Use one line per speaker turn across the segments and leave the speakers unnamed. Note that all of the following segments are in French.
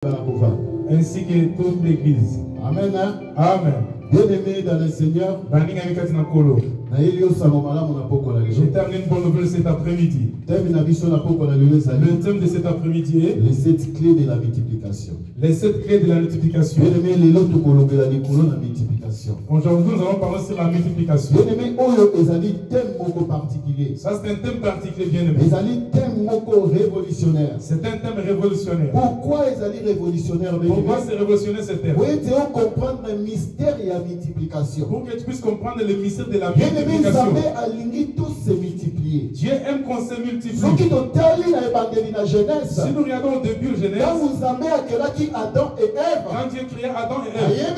ainsi que toute l'église.
Amen.
Amen.
Bien-aimés dans le Seigneur, je
termine une bonne nouvelle cet après-midi.
Le
thème de cet après-midi est
les 7 clés de la multiplication.
Les 7 clés de la multiplication.
Bien-aimés, les lots de la multiplication.
Aujourd'hui, nous allons parler sur la multiplication.
Bien-aimés, ils ont dit thème beaucoup particulier.
Ça, c'est un thème particulier, bien-aimé.
Ils ont dit thème beaucoup révolutionnaire.
C'est un thème révolutionnaire.
Pourquoi ils ont dit révolutionnaire?
Pourquoi c'est révolutionnaire ce thème?
Oui, tu veux comprendre le mystère et la multiplication.
Pour que tu puisses comprendre le mystère de la
bien-aimé,
multiplication.
tous se multiplier.
Dieu aime qu'on se multiplie.
Si nous
regardons au début Genèse,
quand vous avez accueilli Adam et Ève,
quand Dieu créa Adam et Ève,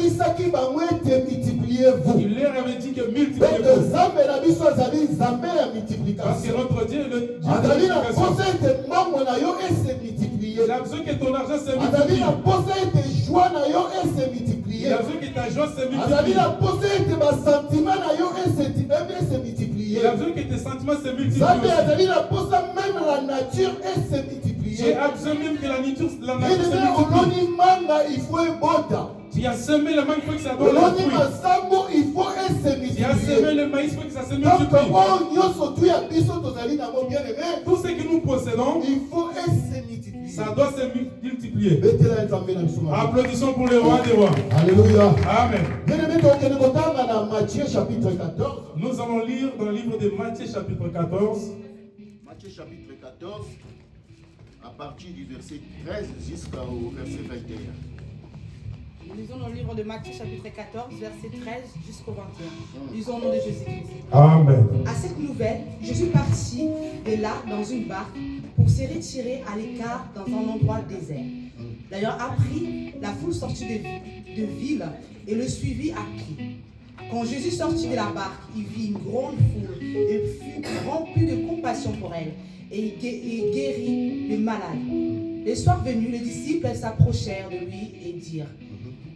il leur avait dit que multipliez-vous. Parce que notre Dieu est le Dieu de multiplication. Il a besoin que ton argent se multiplie. Il a besoin que ta joie se multiplie. Il a besoin que tes sentiments se multiplient. J'ai besoin même que la nature se multiplie. Tu as semé le maïs, il faut que ça donne le fruit. Tu as semé le maïs, il faut que ça se multiplie. Tout ce que nous possédons, ça doit se multiplier. Applaudissons pour le roi des rois.
Alléluia.
Amen.
Matthieu chapitre 14.
Nous allons lire dans le livre de Matthieu chapitre 14.
Matthieu chapitre 14, à partir du verset 13 jusqu'au verset 21.
Nous lisons dans le livre de Matthieu chapitre 14, verset 13 jusqu'au 21. Lisons au nom de Jésus-Christ.
Amen.
À cette nouvelle, Jésus partit de là dans une barque pour se retirer à l'écart dans un endroit désert. D'ailleurs, appris, la foule sortit de ville et le suivit à pied. Quand Jésus sortit de la barque, il vit une grande foule et fut rempli de compassion pour elle et il guérit les malades. Le soir venu, les disciples s'approchèrent de lui et dirent: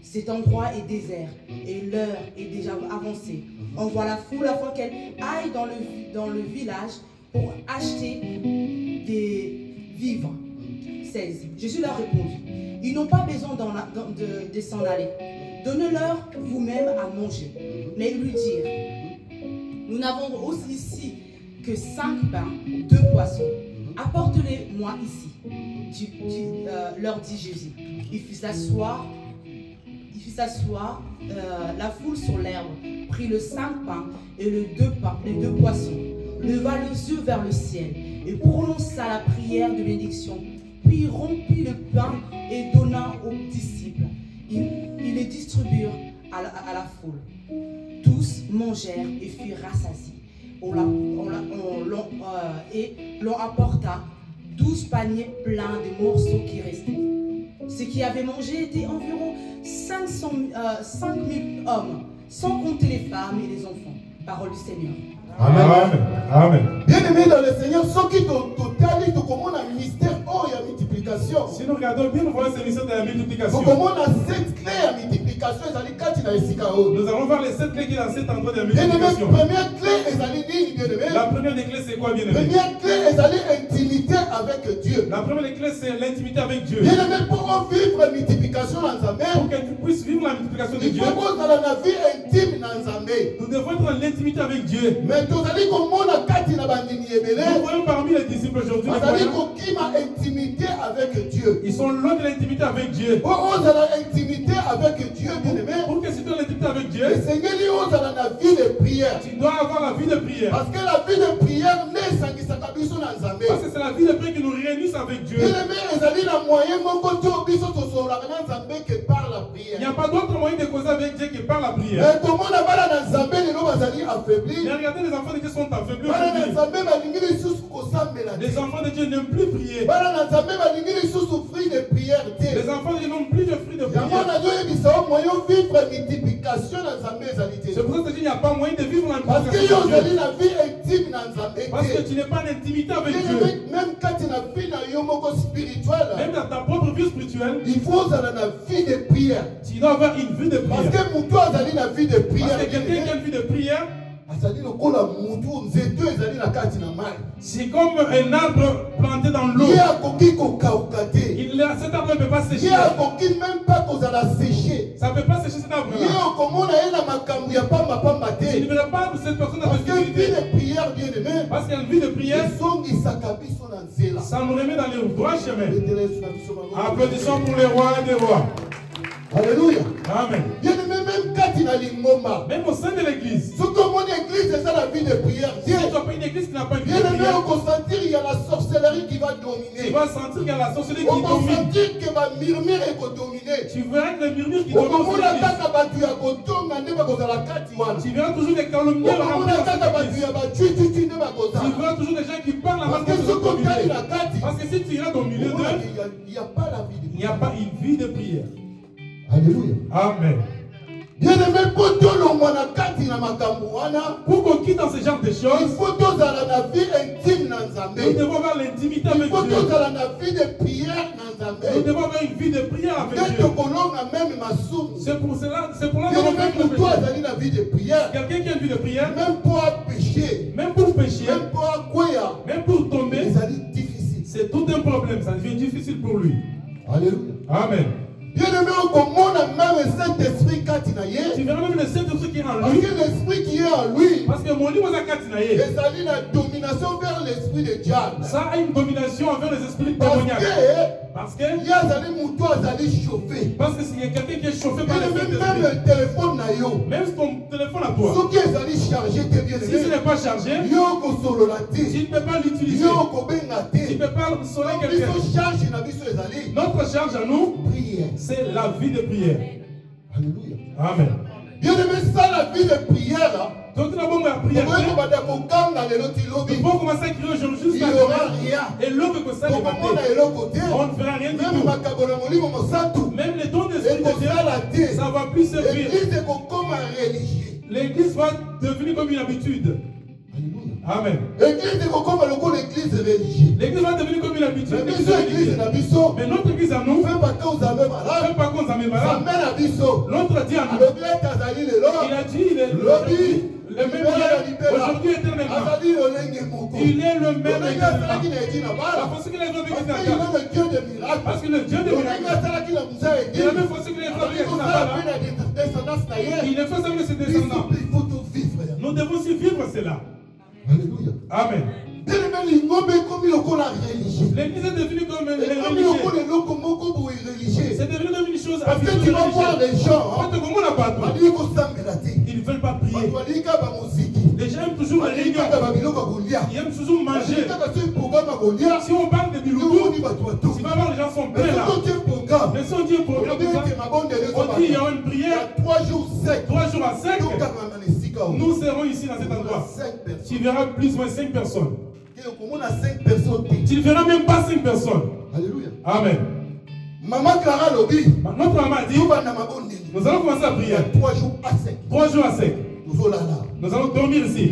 cet endroit est désert et l'heure est déjà avancée. Envoie la foule afin qu'elle aille dans le village pour acheter des vivres. 16. Jésus leur répondit: ils n'ont pas besoin de s'en aller. Donnez-leur vous-même à manger. Mais ils lui dirent: nous n'avons aussi ici que 5 pains, 2 poissons. Apporte-les-moi ici. Leur dit Jésus. Il fit s'asseoir la foule sur l'herbe, prit le 5 pains et les 2 poissons, leva les yeux vers le ciel et prononça la prière de bénédiction, puis rompit le pain et donna aux disciples. Ils les distribuèrent à la foule. Tous mangèrent et furent rassasiés. Et l'on apporta 12 paniers pleins de morceaux qui restaient. Ce qui avaient mangé était environ 5 000 hommes, sans compter les femmes et les enfants. Parole du Seigneur.
Amen. Amen.
Bien-aimés dans le Seigneur, ceux qui totalent tout comme un mystère hors la multiplication.
Si nous regardons bien, nous voyons ce mystère de la multiplication.
Comme on a 7 clés à multiplication,
nous allons voir les 7 clés qui sont dans cet endroit de la multiplication.
Première clé,
la première des clés, c'est quoi, bien-aimé?
Première clé, intimité avec Dieu.
La première des clés, c'est l'intimité avec Dieu.
Bien-aimé, pour vivre la multiplication dans sa mère,
pour que tu puisses vivre la multiplication de Dieu,
il faut que dans la vie intime dans sa mère.
Nous devons être dans l'intimité avec Dieu.
Mais nous
voyons parmi les disciples aujourd'hui, ils sont loin de l'intimité avec Dieu.
Pour l'intimité avec Dieu, bien-aimé,
pour que si tu as l'intimité avec Dieu,
tu
dois avoir la vie de prière.
Parce que la vie de prière,
parce que c'est la vie de prière qui nous réunit avec Dieu. Il n'y a pas d'autre moyen de causer avec Dieu que par la prière. Mais regardez, les enfants de Dieu sont affaiblis aujourd'hui. Les enfants de Dieu n'aiment plus prier. Les enfants de Dieu n'ont plus de fruits de prière. C'est pour ça que il n'y a pas moyen de vivre la multiplication de Dieu. Parce que tu n'es pas en intimité avec Dieu.
Même quand tu n'as vie spirituelle,
même dans ta propre vie spirituelle,
il faut avoir une vie de prière.
Tu dois avoir une vie de prière.
Parce que quelqu'un
qui a une vie de prière, C'est comme un arbre planté dans l'eau. Cet arbre ne peut pas sécher. Ça ne peut pas sécher cet arbre-là. Il ne verra pas cette personne dans la parce qu'il y a une vie de prière. Ça nous remet dans le droit chemin. Applaudissons pour les rois et les rois.
Alléluia.
Amen. Même au sein de l'église. Si tu n'as pas une église qui n'a pas une vie de prière,
il y a la sorcellerie qui va dominer.
Tu vas sentir qu'il y a la sorcellerie qui domine. Tu verras que le murmure qui domine. Tu verras toujours des calomnières remplir cette église. Tu verras toujours des gens qui parlent avant de se dominer. Parce que si tu iras dominer d'eux, il n'y a pas une vie de prière.
Alléluia.
Amen.
Bien-aimé, pour
qu'on quitte dans ce genre de choses,
il faut dans la vie intime dans
nous devons avoir l'intimité avec Dieu.
Il faut dans la vie de prière dans
nous devons avoir une vie de prière avec Dieu. C'est pour cela que nous avons
la vie de prière.
Quelqu'un qui a une vie de prière,
même pour pécher,
même pour pécher, même pour tomber,
c'est
tout un problème. Ça devient difficile pour lui.
Alléluia.
Amen.
Bien-aimé, on commande même Saint-Esprit Katinaye.
Tu verras même le Saint-Esprit qui est en lui.
Parce que l'Esprit qui est en lui.
Parce que mon livre est Katinaye.
Et ça dit la domination vers l'esprit de diable.
Ça a une domination envers les esprits démoniaques. Parce que
il y a des chauffé.
Parce que s'il y a quelqu'un qui est chauffé par les esprits,
même le téléphone na yo.
Même ton téléphone à toi.
Ce qui est chargé,
si ce n'est pas chargé, tu ne peux pas l'utiliser. Tu ne peux pas sonner quelqu'un. Notre charge à nous, c'est la vie de prière.
Alléluia.
Amen.
Bien aimé, ça la vie de prière.
Donc nous avons la prière.
On
va commencer à crier aujourd'hui jusqu'à
demain.
Et l'eau que ça on ne fera rien du tout. Même les dons d'esprit de Dieu, ça ne va plus servir. L'église va devenir comme une habitude. Amen.
L'église va
devenir comme une habitude.
Mais
notre église à nous,
fait pas qu'on s'amène malade.
L'autre a dit à nous. Il a dit, il est le même hier, aujourd'hui éternellement. Il est le même éternellement. Parce que les autres parce que le Dieu de miracles, il a même fait ce qu'il a fait. Il est fait ça avec ses descendants. Nous devons aussi vivre cela.
Alléluia.
Amen. L'église est devenue comme les religieux. C'est devenu comme une chose.
Parce que tu vas voir les gens.
Ils ne veulent pas prier. Les gens aiment toujours les réunions. Ils aiment toujours manger. Si on parle de Biloubou, tu vas voir les gens sont prêts là. Mais si on dit un programme, on dit il y a une prière
3 jours
à sec. Nous serons ici dans cet endroit. Tu verras plus ou moins 5 personnes. Tu ne verras même pas 5 personnes.
Alléluia.
Amen.
Maman Clara Lobi.
Notre maman a dit nous allons commencer à prier.
3 jours à sec.
3 jours à sec. Nous allons dormir ici.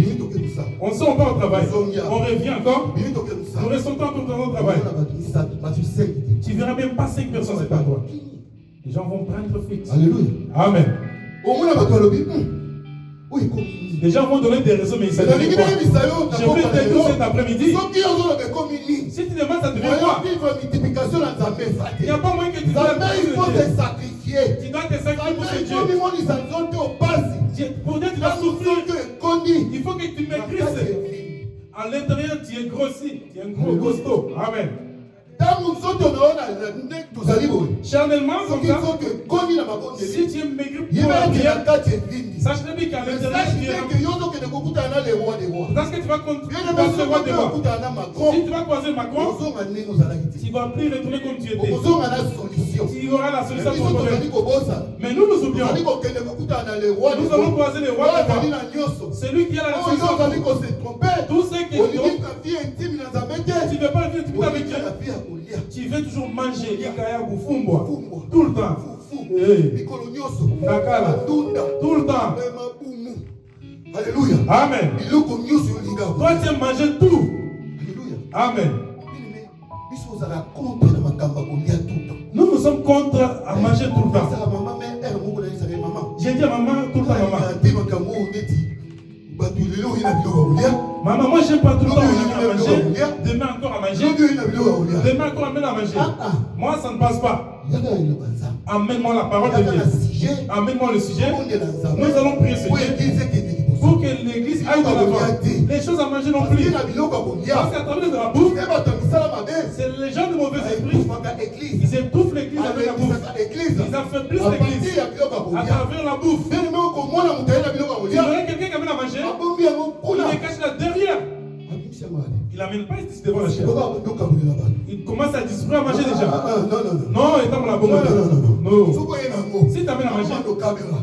On ne sort pas au travail. On revient encore. Nous restons encore dans notre travail. Tu ne verras même pas 5 personnes à cet endroit. Les gens vont prendre fixe.
Alléluia.
Amen. Les gens vont donner des raisons, mais ils savent pas. Je voulais te dire cet après-midi. Si tu demandes, ça devient quoi? Il n'y a pas moyen que tu dois te
sacrifier.
Tu dois te sacrifier pour ce Dieu. Pour Dieu, tu dois souffrir. Il faut que tu maîtrises. À l'intérieur, tu es grossi. Tu es un gros costaud. Amen. Charnellement, comme ça, si tu es maigri pour la prière, sache bien qu'à l'intérieur, tu es parce que tu vas croiser le roi des rois. Si tu vas croiser Macron, tu ne vas plus retourner comme tu étais. Tu auras la solution à ton problème. Mais nous nous oublions. Nous allons croiser le roi des rois. C'est lui qui a la solution. Tout ce qui est tu ne veux pas vivre tout avec Dieu. Tu veux toujours manger tout le temps. Tout le temps.
Alléluia.
Amen. Toi tu aimes manger tout. Amen. Nous sommes contre à manger tout le temps. J'ai dit à maman tout le temps, maman. Maman, moi j'aime pas tout le temps à manger. Demain encore à manger. Demain encore à manger. Moi ça ne passe pas. Amène-moi la parole de Dieu. Amène-moi le sujet. Nous allons prier ce Dieu pour que l'église aille de l'avant. Les choses à manger non plus. Parce qu'à travers de la bouffe, c'est les gens de mauvais esprits. Ils étouffent l'église avec la bouffe. Ils affaiblissent l'église à travers la bouffe. Il y aurait quelqu'un qui amène à manger. Il les cache là derrière. Il n'amène pas ici devant la chair. Il commence à distribuer à manger déjà. Non, il est dans la bombe. Non. Si tu amènes à manger,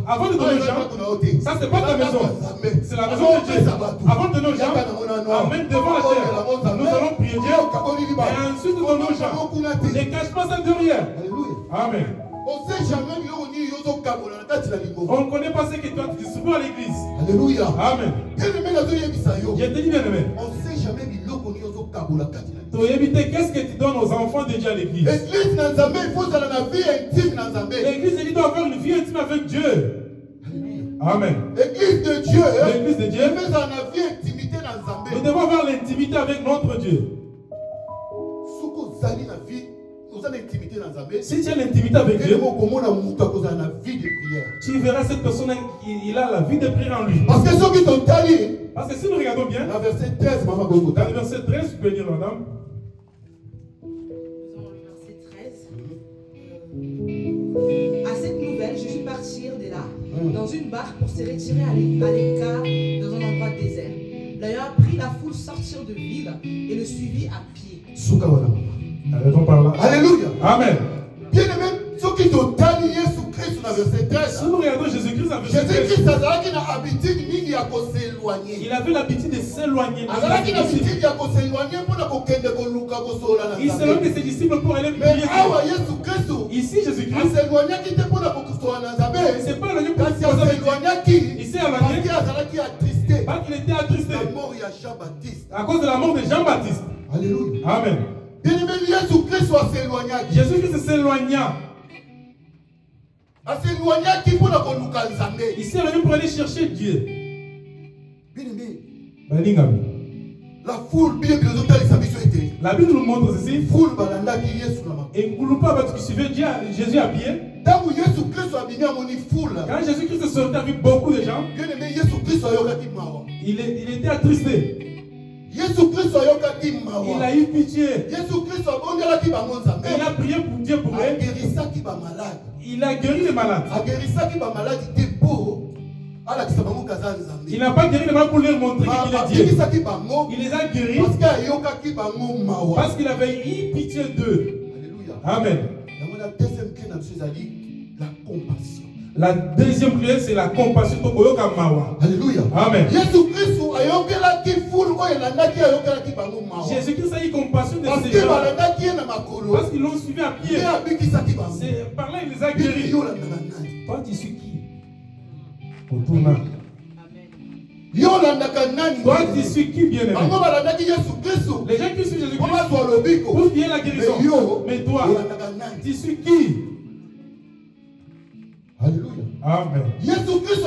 avant de donner aux gens, ça c'est pas ta maison. C'est la maison de Dieu. Avant de donner aux gens, amène devant la chair. Nous allons prier Dieu. Et ensuite nous donnons aux gens. Ne cache pas ça derrière. Amen. On ne connaît pas ce que toi tu distribues à l'église.
Alléluia.
Amen. Je te dis bien aimé.
On ne sait jamais
qu'est-ce que tu donnes aux enfants de Dieu à l'église? L'église, il doit avoir une vie intime avec Dieu. Amen.
L'église de Dieu.
L'église de Dieu. Nous devons avoir l'intimité avec notre Dieu. Si tu as l'intimité avec Dieu, tu verras cette personne, il a la vie de prière en lui. Parce que si nous regardons bien, dans le verset 13, tu peux lire, madame.
À cette nouvelle, Jésus partit de là, dans une barque pour se retirer à l'écart dans un endroit désert. L'ayant appris, la foule sortir de ville et le suivit à pied.
Arrêtons par là.
Alléluia.
Amen.
Bien aimé, ceux qui t'ont allié sous Christ dans le verset 13.
Si nous regardons Jésus-Christ,
Jésus-Christ a une habitude de s'éloigner.
Il avait l'habitude de s'éloigner. Il s'éloigne de ses disciples pour aller prier. Ici, Jésus-Christ, c'est pas éloigné pour il s'est éloigné parce qu'il était attristé à cause de la mort de Jean-Baptiste.
Alléluia.
Amen. Jésus-Christ s'éloigna. Il s'est éloigné pour aller chercher Dieu.
La foule,
la Bible nous montre ceci. Et nous pas parce qu'il suivait Jésus à pied. Quand Jésus-Christ sortait avec beaucoup de gens, il était attristé. Il a eu pitié. Il a prié pour Dieu pour eux. Il a guéri les malades. Il n'a pas guéri les malades pour leur montrer qu'il est Dieu. Il les a guéris parce qu'il avait eu pitié d'eux. Amen.
La compassion.
La deuxième prière, c'est la compassion.
Alléluia.
Amen.
Jésus-Christ
a eu compassion de ces gens parce qu'ils l'ont suivi à pied. Par là, il les a guéris. Toi, tu suis qui? Autour. Toi, tu suis qui, bien aimé? Les gens qui suivent Jésus-Christ pour bien la guérison. Mais toi, tu suis qui?
Alléluia.
Amen.
Jésus-Christ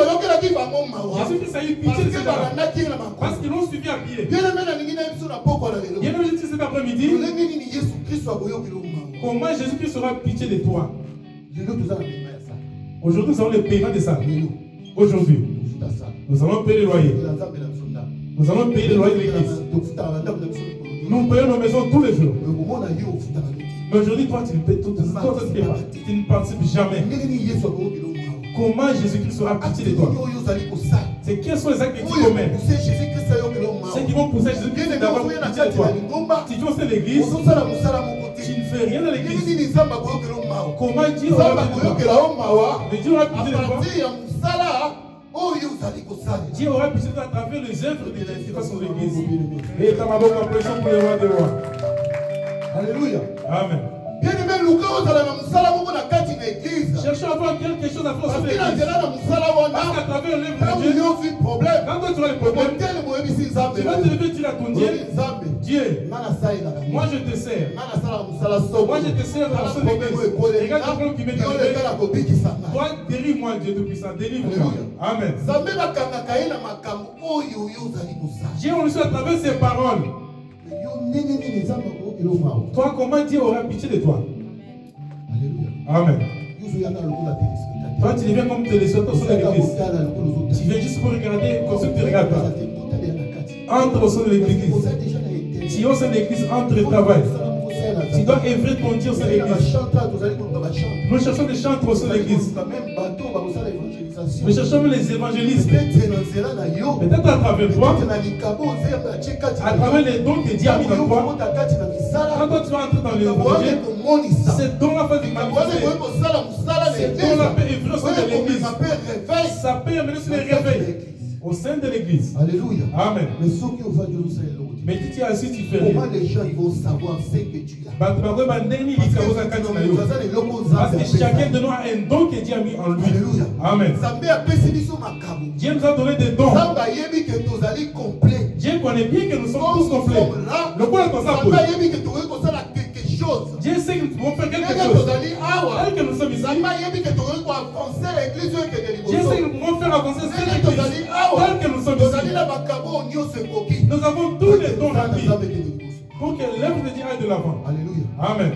a eu pitié de ces gens parce qu'ils l'ont suivi à pied. Bien aimé, cet après-midi, comment Jésus-Christ aura pitié de toi? Aujourd'hui, nous avons le paiement de ça. Aujourd'hui, nous allons payer le loyer. Nous allons payer le loyer de l'église. Nous payons nos maisons tous les jours. Mais aujourd'hui, toi, tu ne payes tout. Tu ne participes jamais. Comment Jésus-Christ sera pitié de toi? C'est quels sont les actes que tu commets? Ceux qui vont pousser Jésus-Christ d'avoir pitié de toi. Si tu es dans l'église, tu ne fais rien dans l'église. Comment Dieu aura pitié de toi? Mais Dieu aura pitié de toi. Dieu aura pitié de toi à travers les œuvres de Jésus face à l'église. Et ta maman a pression pour les rois des rois.
Alléluia.
Amen. Cherchons à avoir quelque chose à faire sur l'église. Parce qu'à travers l'œuvre de Dieu, quand toi tu as les problèmes, tu vas te lever, tu as ton Dieu, Dieu, moi je te sers. Moi je te sers dans son église. Regarde le problème qui m'est arrivé. Toi, délivre-moi, Dieu Tout-Puissant. Délivre-moi. Amen. Dieu, on le sait à travers ses paroles. Toi, comment Dieu aura pitié de toi? Amen. Toi, tu deviens comme téléspectateur sur l'église. Tu viens juste pour regarder comme si tu ne regardes pas. Entre au sein de l'église. Tu es au sein de l'église, entre le travail. Tu dois œuvrer ton Dieu au sein de l'église. Nous cherchons des chantres au sein de l'église. Nous cherchons même les évangélistes. Peut-être à travers toi, à travers les dons que Dieu a mis dans toi. Quand toi tu vas entrer dans l'évangile, ces dons-là peuvent manifester. Ces dons-là peuvent œuvrer au sein de l'église. Ça peut amener sur les réveils au sein de l'église.
Alléluia.
Amen.
Mais
si tu es assis, tu fais
comment les gens ils vont savoir ce que tu as?
Parce que chacun de nous a un don que Dieu a mis en lui.
Alléluia.
Amen. Dieu nous a donné des dons. Dieu connaît bien que nous sommes tous complets. Le point est ça. Dieu sait que nous pouvons faire quelque chose. Tel que nous sommes ici. Dieu sait que nous pouvons faire avancer cette église. Tel que nous sommes ici. Nous avons tous les dons remplis pour que l'œuvre de Dieu aille de l'avant.
Alléluia.
Amen.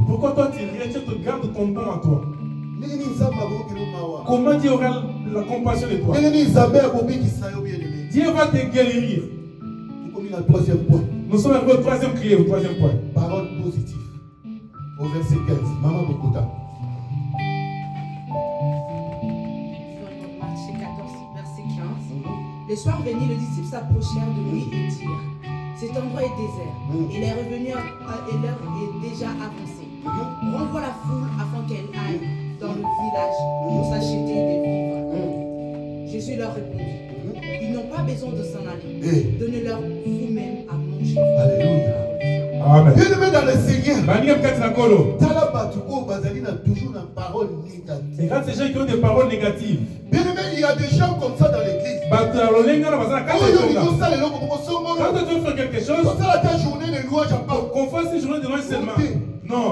Pourquoi toi tu te gardes ton don à toi? Comment Dieu aura la compassion de toi? Dieu va te guérir. Nous sommes arrivés au troisième clé, au troisième point.
Parole positive. Au verset 15. Maman Bokota.
Matthieu 14, verset 15. Le soir venu, les disciples s'approchèrent de lui et dirent: cet endroit est désert, et l'heure est venue et l'heure est déjà avancée. Renvoie la foule afin qu'elle aille dans le village pour s'acheter des vivres. Jésus leur répondit: ils n'ont pas besoin de s'en aller. Donnez-leur vous-même à manger.
Alléluia.
Amen.
Bien-aimé dans le Seigneur.
Toujours une parole négative. C'est quand ces gens qui ont des paroles négatives.
Bien-aimé, il y a des gens comme ça dans l'église.
Quand tu veux faire quelque chose, qu'on fasse une journée de louange seulement. Non.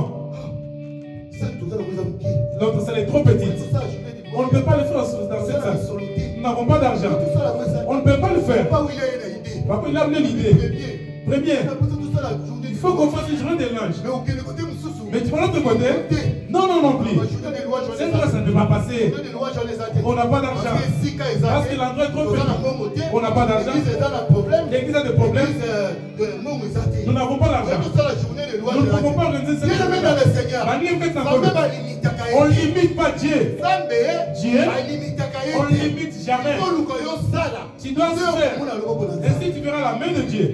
L'autre salle est trop petite. On ne peut pas le faire dans cette salle. Nous n'avons pas d'argent. On ne peut pas le faire. Papa, il a amené l'idée. Première, il faut qu'on fasse une journée de linge. Mais tu vas l'autre côté? Non, non, non plus. C'est vrai, ça ne peut pas passer. On n'a pas d'argent. Parce que l'endroit est trop petit. On n'a pas d'argent. L'église a des problèmes. Nous n'avons pas d'argent. Nous ne pouvons pas organiser cette journée. On ne limite pas Dieu. Dieu, on ne limite jamais. Tu dois se faire. Ainsi tu verras la main de Dieu.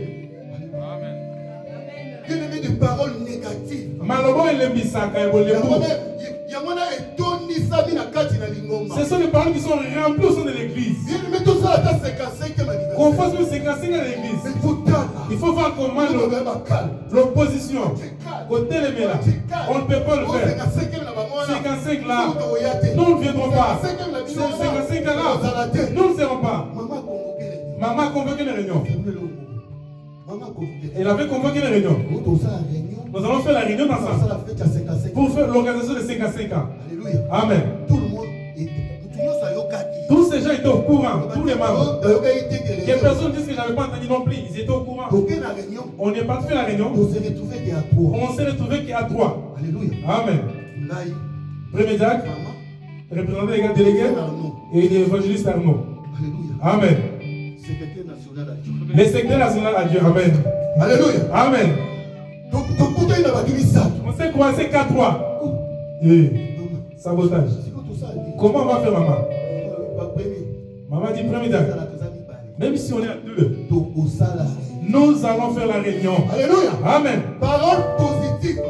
Bien-aimé, des paroles négatives.
Ce sont les paroles qui sont remplies au sein de l'église. Qu'on fasse le 55 à l'église. Il faut voir comment l'opposition, côté les mélas, on ne peut pas le faire. 55 là, nous ne viendrons pas. 55 là, nous ne serons pas. Maman a convoqué une réunion. Elle avait convoqué une réunion. Nous allons faire la réunion dans ça. Pour faire l'organisation de 55 ans.
Alléluia.
Amen.
Tout le monde était.
Tous ces gens étaient au courant, tous les membres. Que personne ne dise que je n'avais pas entendu non plus. Ils étaient au courant. On n'est pas fait la réunion.
On s'est retrouvé qu'à 3.
On s'est retrouvé qu'à 3.
Alléluia.
Amen. Premier diacre, représentant les gars délégués et l'évangéliste Arnaud.
Alléluia.
Amen.
Secrétaire national à Dieu.
Le secrétaire national à Dieu. Amen.
Alléluia.
Amen. On s'est croisé qu'à 3. Sabotage. Comment on va faire, maman? Maman dit premier diacre. Même si on est à 2, nous allons faire la réunion.
Alléluia.
Amen.
Parole positive.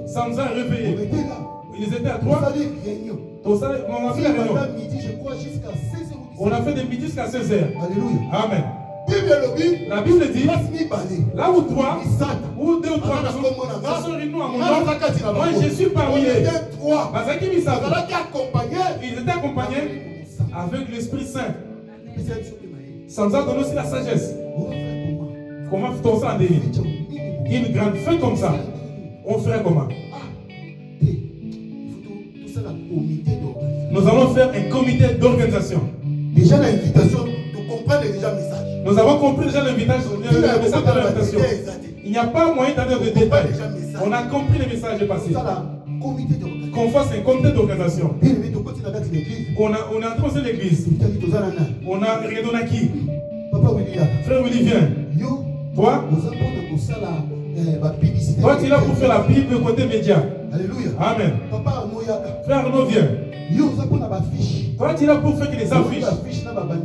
Ça nous a réveillés. Ils étaient à 3. On a fait la réunion. On a fait de midi jusqu'à 16h.
Alléluia.
Amen. La Bible dit, là où 3 ou 2 ou 3 personnes sont réunis à mon nom, moi je suis parmi eux. Ils étaient accompagnés avec l'Esprit Saint. Ça nous a donné aussi la sagesse. Comment fait-on ça en délire? Une grande fête comme ça, on ferait comment? Nous allons faire un comité d'organisation.
Déjà l'invitation, tu comprends déjà le message.
Nous avons compris déjà le message de l'invitation. Il n'y a pas moyen d'aller dans les détails. On a compris le message passé. Qu'on fasse un comité d'organisation. On est entré dans l'église. On a regardé qui? Frère Willy, viens. Toi? Toi, tu es là pour faire la Bible côté média.
Alléluia.
Amen. Frère Arnaud, viens. Toi, tu es là pour faire des affiches.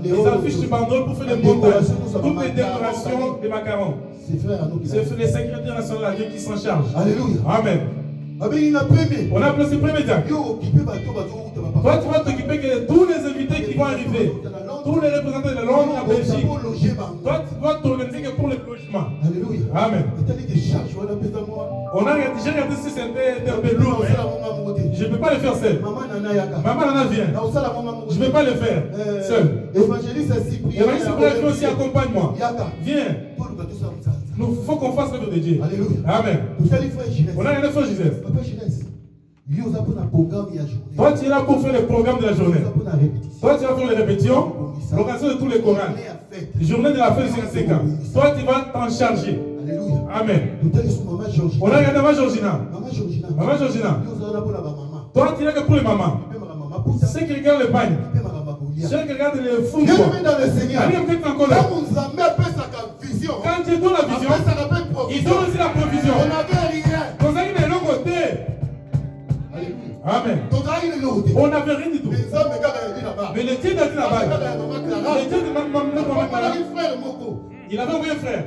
Les affiches du banderole pour faire des montages. Toutes les décorations des macarons. C'est les secrétaires nationaux de Dieu qui s'en chargent.
Alléluia.
Amen. On a placé premier diacre. Toi, tu vas t'occuper de tous les invités qui vont arriver. Tous les représentants de la Londres, la Belgique. Toi, tu dois t'organiser pour le logement.
Alléluia.
Amen. On a déjà regardé si c'était un peu lourd. Je ne peux pas le faire seul. Maman Nana vient. Je ne peux pas le faire seul.
Évangéliste Cyprien
aussi, accompagne-moi. Viens. Il faut qu'on fasse l'œuvre de Dieu.
Alléluia.
Amen. On a regardé frère Gisèle. Toi, tu es là pour faire le programme de la journée. Toi, tu vas faire les répétitions, l'organisation de tous les chorales. Journée de la fête de 55 ans. Toi, tu vas t'en charger.
Alléluia.
Amen. On a regardé Maman Georgina. Maman Georgina. Toi, tu es là que pour les mamans. Ceux qui regardent le bagne. Ceux qui regardent le fou. Quand tu donnes la vision, il donne aussi la provision. Quand ça est de l'autre côté. Amen. On n'avait rien du tout. Mais le Dieu d'être là-bas. Le Dieu de maman. Il avait envoyé un frère.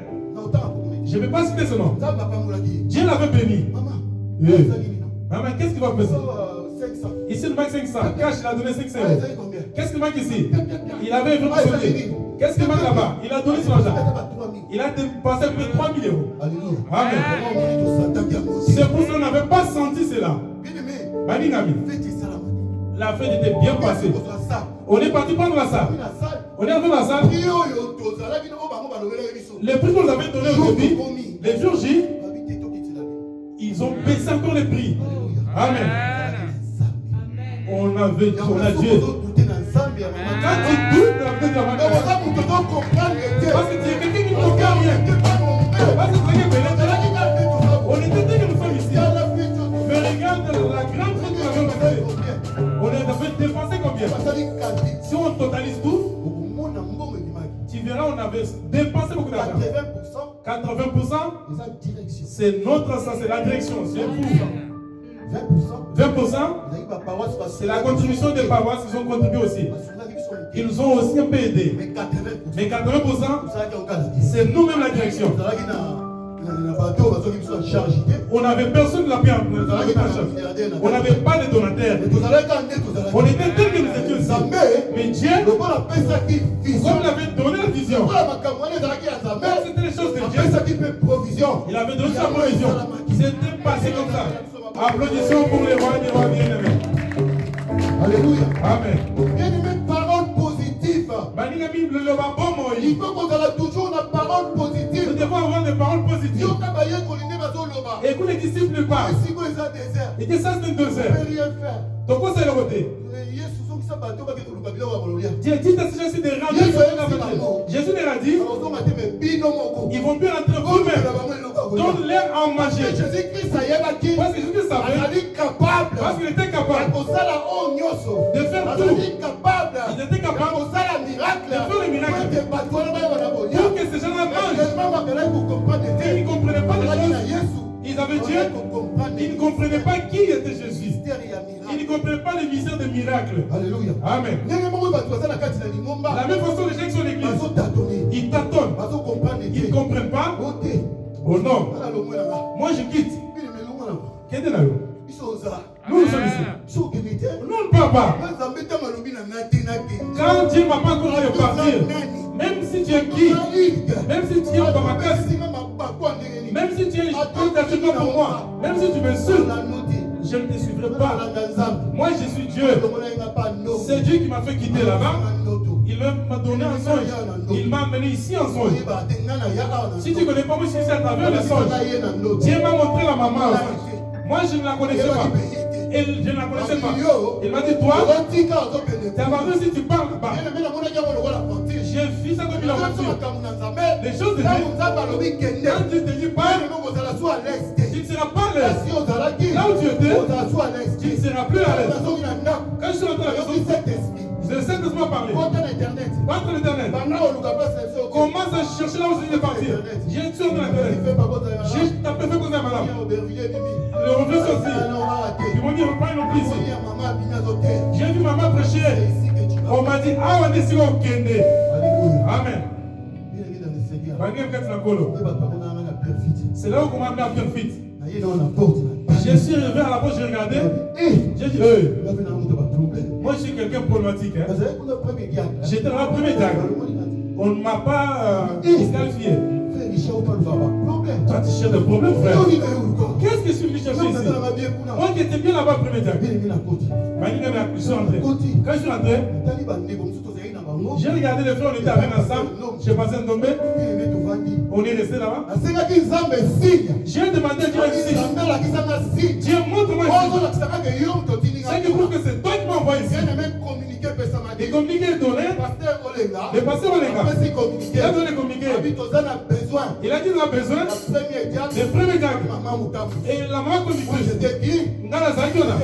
Je ne vais pas citer ce nom. Dieu l'avait béni. Maman, qu'est-ce qu'il va peser? Ici, il manque 500. Cash, il a donné 500 euros. Qu'est-ce qu'il manque ici? Il avait un peu sauté. Qu'est-ce qu'il manque là-bas? Il a donné son argent. Il a dépensé plus de 3 000 euros. Amen. C'est pour ça qu'on n'avait pas senti cela. La fête était bien passée. On est parti prendre la salle. On est entré dans la salle. Les prix qu'on nous avait donné aujourd'hui, les jours J, ils ont baissé encore les prix. Amen. On a Dieu. Quand tu doutes, parce que tu es quelqu'un qui ne comprend rien. Parce que tu es quelqu'un. On était dit que nous sommes ici. Mais regarde la grande fête que nous avons passée. On a dépensé combien? Si on totalise tout, tu verras, on avait dépensé beaucoup d'argent. 80%, c'est notre sens, c'est la direction, c'est vous. 20%, c'est la contribution des paroisses, ils ont contribué aussi. Ils ont aussi un peu aidé. Mais 80%, c'est nous-mêmes la direction. On n'avait personne de la paix. On n'avait pas de donataires. On était tels que nous étions ici. Mais Dieu, comme il avait donné la vision, c'était les choses de Dieu. Il avait donné sa provision. C'était passé comme ça. Applaudissons pour les rois des rois bien-aimés.
Alléluia.
Amen.
Bien-aimés, parole positive.
Il
faut qu'on ait toujours une parole positive.
Nous devons avoir des paroles positives. Et quand les disciples parlent, et que ça c'est un désert. Donc quoi c'est le côté? Dieu dit à ces gens-ci de rendre. Jésus leur a dit, ils vont plus rentrer vous-même. Donne-leur à manger. Parce que Jésus-Christ savait. Parce qu'il était capable de faire tout. Il était capable de faire les miracles. Pour que ces gens-là mangent. Ils ne comprenaient pas les choses. Ils avaient Dieu. Ils ne comprenaient pas qui était Jésus. Ils ne comprenaient pas les mystères des miracles.
Alléluia.
Amen. La même façon, les gens qui sont l'église, ils tâtonnent. Ils ne comprennent pas. Oh non. Moi je quitte. Nous sommes ici. Nous ne parlons pas. Quand Dieu ne m'a pas encore de partir, même si tu es qui, même si tu es dans ma casse, même si tu es un pour moi, même si tu me suis, je ne te suivrai pas. Moi je suis Dieu. C'est Dieu qui m'a fait quitter là-bas. Il m'a donné un songe. Il m'a amené ici en songe. Si tu ne connais pas, moi je suis à travers le songe. Dieu m'a montré la maman. Moi je ne la connaissais pas. Et je ne la connaissais pas. Il m'a dit, toi, tu as vu si tu parles pas. J'ai vu ça comme il a voiture. Les choses de Dieu. Quand Dieu te dit pas, tu ne seras pas à l'aise. Là où tu étais, tu ne seras plus à l'aise. Quand je suis rentré à la maison, je sais que je parler. Entre l'Éternel. Commence à chercher là où je suis parti. J'ai tué dans l'Internet. J'ai tapé fait comme ça, madame. Le revenu aussi. Ils m'ont dit, reprends une autre ici. J'ai vu maman prêcher. On m'a dit, ah, on est sur le Kende. Amen. C'est là où on m'a amené à faire fit. Je suis arrivé à la porte, j'ai regardé. J'ai dit, moi je suis quelqu'un problématique. Hein. J'étais dans la première diagne. On ne m'a pas disqualifié. Toi tu cherches des problèmes, frère. Qu'est-ce que je suis chercher ici? Moi qui étais bien là-bas, première diagne. Je suis rentré. Quand je suis rentré, j'ai regardé les frères, on était avec ensemble. J'ai passé un tombé. On est resté là-bas. J'ai demandé à Dieu un signe. Dieu, montre-moi un signe. C'est qui prouve que c'est toi qui m'as envoyé ici. Et communiquer est donné. Le pasteur Olenga. Il a donné communiquer. Il a dit qu'on a besoin des premiers diacres. Et la maman conductrice. Dans la Zakiona.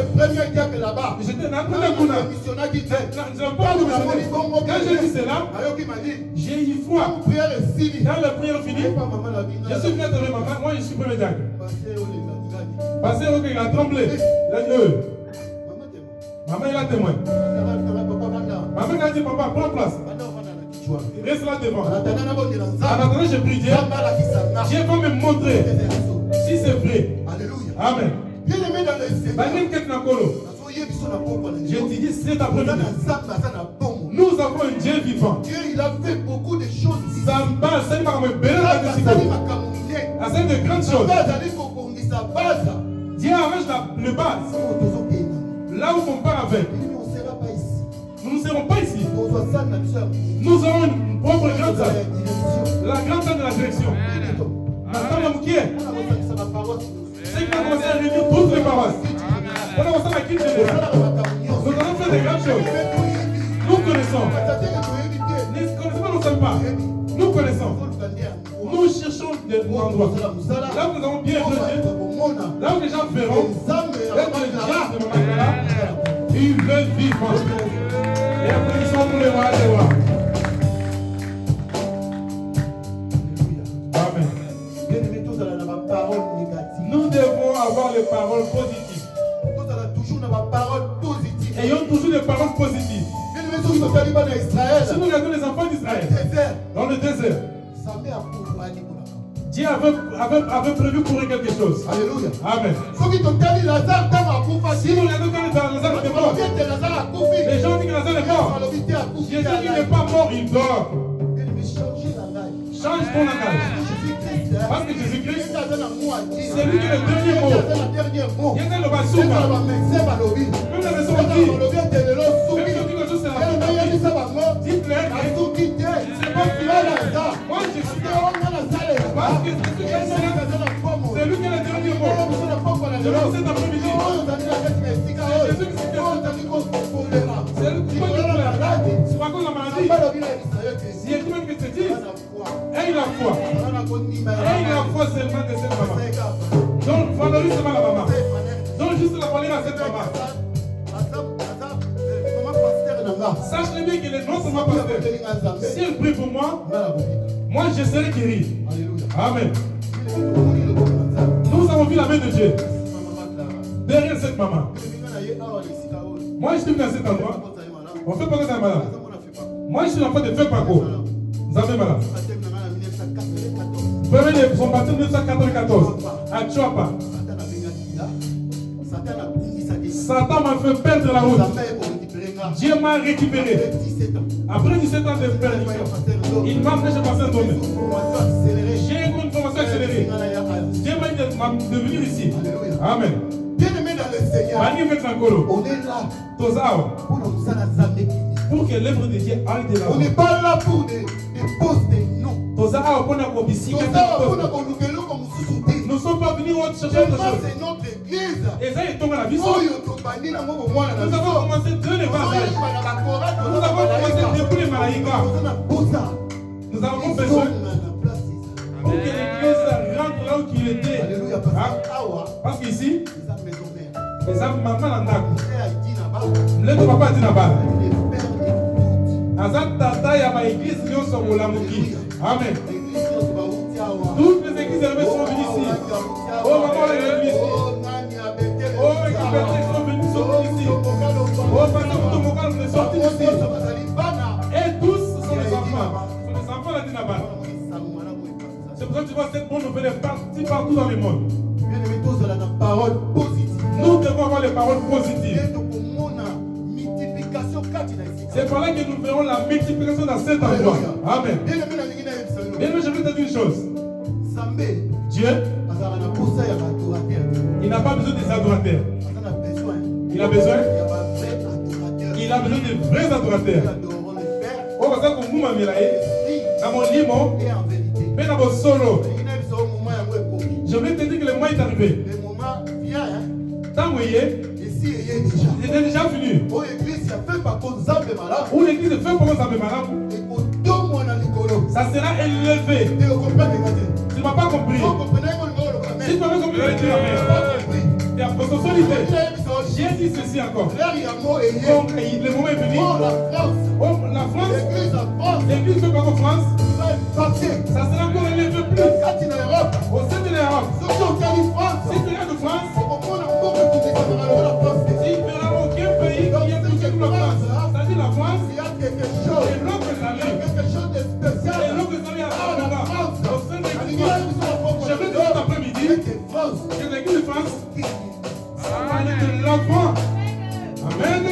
J'étais dans la première Kuna. Je ne pas de missionnaire. Quand j'ai dit cela, j'ai eu foi. Quand la prière finie, je suis venu à maman. Moi, je suis premier diacre. Pasteur Olenga, il a tremblé. Il a dit, maman, il a témoin. Maman a dit, papa, prends place. Reste là devant. En attendant, j'ai prié Dieu. Dieu va me montrer si c'est vrai. Amen. Je te dis, c'est après-midi. Nous avons un Dieu vivant.
Dieu, il a fait beaucoup de choses.
Samba, c'est pas me bénir. C'est de grandes choses. Dieu arrange le base. Là où on part avec. Nous ne serons pas ici. Nous aurons une propre grande salle. La grande salle de la direction. Maintenant, qui est? C'est qui va commencer à réunir toutes les paroisses. On va commencer à quitter les gens. Nous allons faire des grandes choses. Nous connaissons. Ne connaissons pas, nous ne sommes pas. Nous connaissons. Nous cherchons des endroits. Là où nous avons bien jeté. Là où les gens verront. Il veut vivre. Et après, ils sont pour les rois des rois. Amen. Nous devons avoir les paroles positives. Ayons toujours des paroles positives. Si nous regardons les enfants d'Israël dans le désert, Dieu avait prévu pour eux quelque chose.
Alléluia.
Amen. Si nous regardons quand Lazare est mort, les gens disent que Lazare est mort. Jésus il n'est pas mort, il dort. Change ton langage. Parce que Jésus-Christ, c'est lui qui est le dernier mot. Il y a le basouka. Même la maison dit, même si on dit que c'est la mort, dites-le, c'est pas fini. Moi, je suis parce que c'est lui qui est le dernier mot. Je le sais cet après-midi. C'est Jésus qui s'est c'est lui qui est c'est pas comme la maladie. Si il y a quelqu'un qui te dit, aie la foi. Aie la foi seulement de cette maman. Donc, valorise seulement la maman. Donc, juste la valeur à cette maman. Sache-le bien qu'il est non seulement pasteur. Si elle prie pour moi, moi je serai guéri. Amen. Nous avons vu la main de Dieu derrière cette maman. Moi je suis venu à cet endroit. On ne fait pas que ça malade. Moi je suis l'enfant de Feu Paco. Vous avez malade. Premier son baptême 1994 à Tchouapa. Satan m'a fait perdre la route. Dieu m'a récupéré. Après 17 ans de perdition, il m'a fait passer un domaine. J'ai une formation accélérée. Dieu m'a dit de venir ici. Amen.
Bien-aimé dans le Seigneur, on est là pour
faut que l'œuvre de Dieu aille de l'avant.
On n'est pas là pour des postes, non.
Nous ne sommes pas venus chercher autre chose.
C'est notre église.
Et ça, il tombe à la vie. Nous avons commencé de les bases. Nous avons commencé depuis les Malaïka. Nous avons besoin pour que l'église rentre là où il était. Parce qu'ici, les hommes maman en a. Le papa dit là-bas. Azat tata ya ma église nous sommes au Lamuki. Amen. Toutes les églises sont venues ici. Oh maman l'église. Oh équipe sont venues ici. Oh pasteur Mokal est sorti ici. Et tous sont les enfants. Ce sont les enfants là là-bas. C'est pour ça que tu vois cette bonne nouvelle est partout dans le monde. Nous devons avoir les paroles positives. C'est par là que nous verrons la multiplication dans cet endroit. Amen. Bien aimé, je vais te dire une chose. Dieu, il n'a pas besoin des adorateurs. Il a besoin de vrais adorateurs. Oh, parce que vous m'avez dans mon limo, mais dans mon solo. Je voulais te dire que le mois est arrivé. Tant que il est déjà fini. Où l'église est faite pour ça sera élevé. Tu ne m'as pas compris. Si tu m'avais compris, tu n'as pas compris. J'ai dit ceci encore. Donc, le moment est venu. Oh, la France, l'église fait pas en France. Ça sera encore élevé plus. Au sein de l'Europe. Si tu es de France, il n'y aura aucun pays qui est plus que la France. C'est-à-dire la France, et l'autre salut. Et l'autre salut à la France. Au sein de l'église. Je vais dire cet après-midi que l'église de France va aller de l'avant. Amen.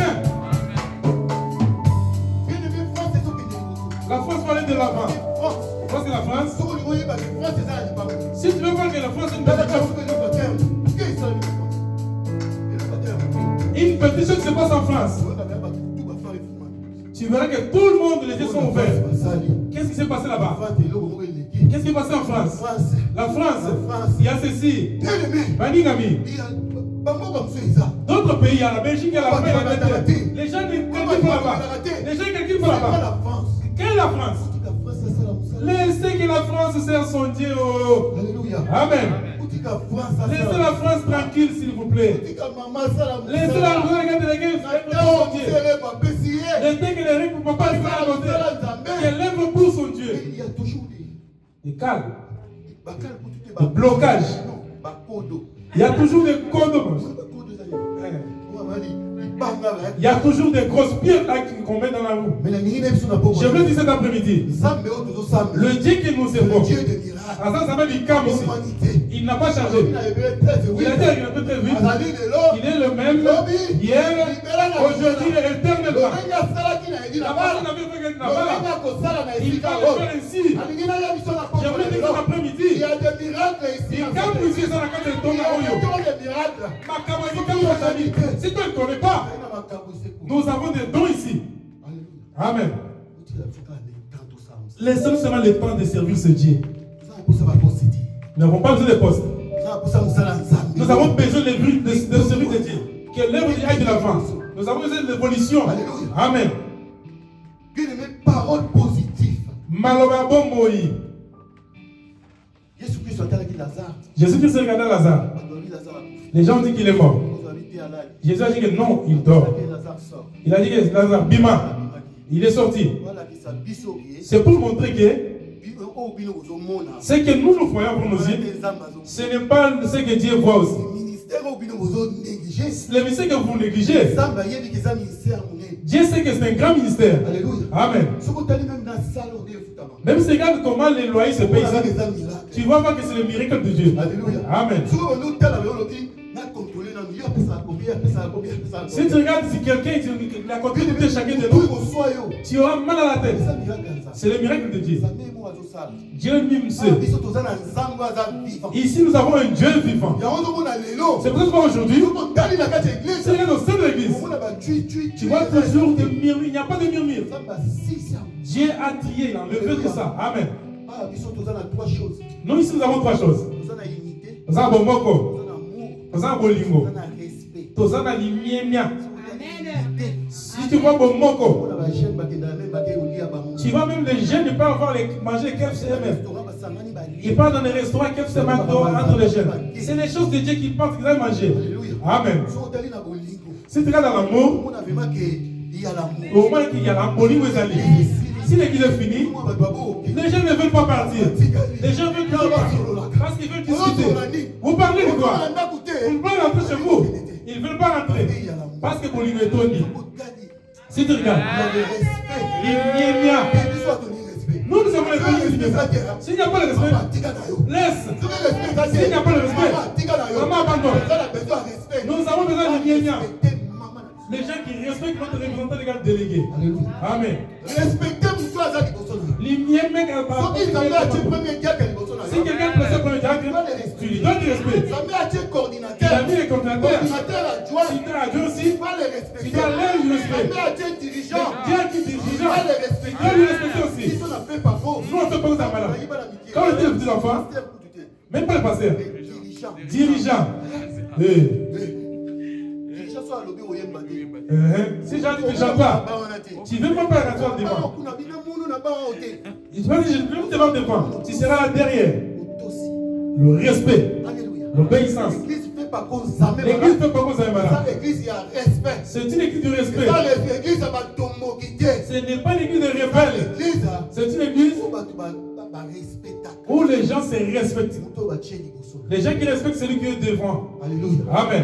La France va aller de l'avant. Parce que la France, si tu veux voir que la France est une pétition qui se passe en France, tu verras que tout le monde, les yeux sont ouverts. Qu'est-ce qui s'est passé là-bas? Qu'est-ce qui est passé en France? La France, il y a ceci. D'autres pays, il y a la Belgique, il y a la France, les gens qui calculent là-bas. Les gens qui calculent là-bas. Quelle est la France? Laissez que la France sert son Dieu. Amen. Laissez la France tranquille, s'il vous plaît. Laissez la France regarder les guerres. Laissez que les règles ne peuvent pas faire à côté. Qu'elle lève pour son Dieu. Et calme. Le blocage. Il y a toujours des codes. Il y a toujours des grosses pierres qu'on met dans la roue. Je veux dire cet après-midi, le Dieu qui nous évoque, il n'a pas changé. Il a dit qu'il peut très vite. Il est le même hier, aujourd'hui et éternellement. La personne avait fait qu'il n'a pas là. Il va le faire ainsi. Je veux dire cet après-midi, il y a des miracles ici. Si tu ne connais pas, nous avons des dons ici. Amen. Laissons seulement le temps de servir ce Dieu. Nous n'avons pas besoin de postes. Nous avons besoin de servir de Dieu. Que l'œuvre aille de l'avant. Nous avons besoin de l'évolution. Amen.
Parole positive.
Malobabo Moïse. Jésus-Christ regardait Lazare. Les gens ont dit qu'il est mort. Jésus a dit que non, il dort. Il a dit que Lazare, Bima, il est sorti. C'est pour montrer que ce que nous voyons pour nos yeux, ce n'est pas ce que Dieu voit aussi. Le ministère que vous négligez, Dieu sait que c'est un grand ministère. Amen. Même si regarde comment les loyers se payent, tu vois voir que c'est le miracle de Dieu. Amen. Si tu regardes si quelqu'un a compté de chacun de nous, tu auras mal à la tête. C'est le miracle de Dieu. Dieu lui-même sait. Ici nous avons un Dieu vivant. C'est pour ça que aujourd'hui, c'est au sein de l'église. Tu vois toujours des murmures. Il n'y a pas de murmures. Dieu a trié, il a enlevé tout ça. Amen. Nous ici nous avons trois choses. Nous avons Bomoko, nous avons Bolingo, nous avons Limiemia. Si tu vois Bomoko, tu vois même les jeunes ne peuvent avoir manger les KFC eux-mêmes. Ils partent dans les restaurants KFC McDo entre les jeunes. C'est les choses de Dieu qu'ils pensent qu'ils aiment manger. Amen. Si tu regardes dans l'amour, au moins qu'il y a l'amour, si l'église est finie, les gens ne veulent pas partir. Les gens veulent toujours partir parce qu'ils veulent discuter. Vous parlez de quoi? Vous parlez un peu chez vous. Ils ne veulent pas rentrer parce que Bolingo est Tony. Si tu regardes, nous avons les respect. S'il n'y a pas le respect, laisse. S'il n'y a pas le respect, maman abandonne. Nous avons besoin de Niemia. Les gens qui respectent notre représentant légal délégué. Amen. Respectez si quelqu'un est placé comme diacre, tu lui donnes du respect. Il a mis les coordinateurs. Si tu as adjoint aussi, tu dois leur du respect. Dieu qui est dirigeant, tu dois lui respecter aussi. Nous on ne fait pas ça malade. Quand on était les petits enfants, même pas le pasteur, dirigeant. Si Jean dit que tu ne chantes pas, tu ne veux pas faire la nature devant. Il te dit, je ne veux pas devant. Tu seras là derrière. Le respect, l'obéissance. L'église ne fait pas comme ça. C'est une église de respect. Ce n'est pas une église de rebelles. C'est une église où les gens se respectent. Les gens qui respectent celui qui est devant. Amen.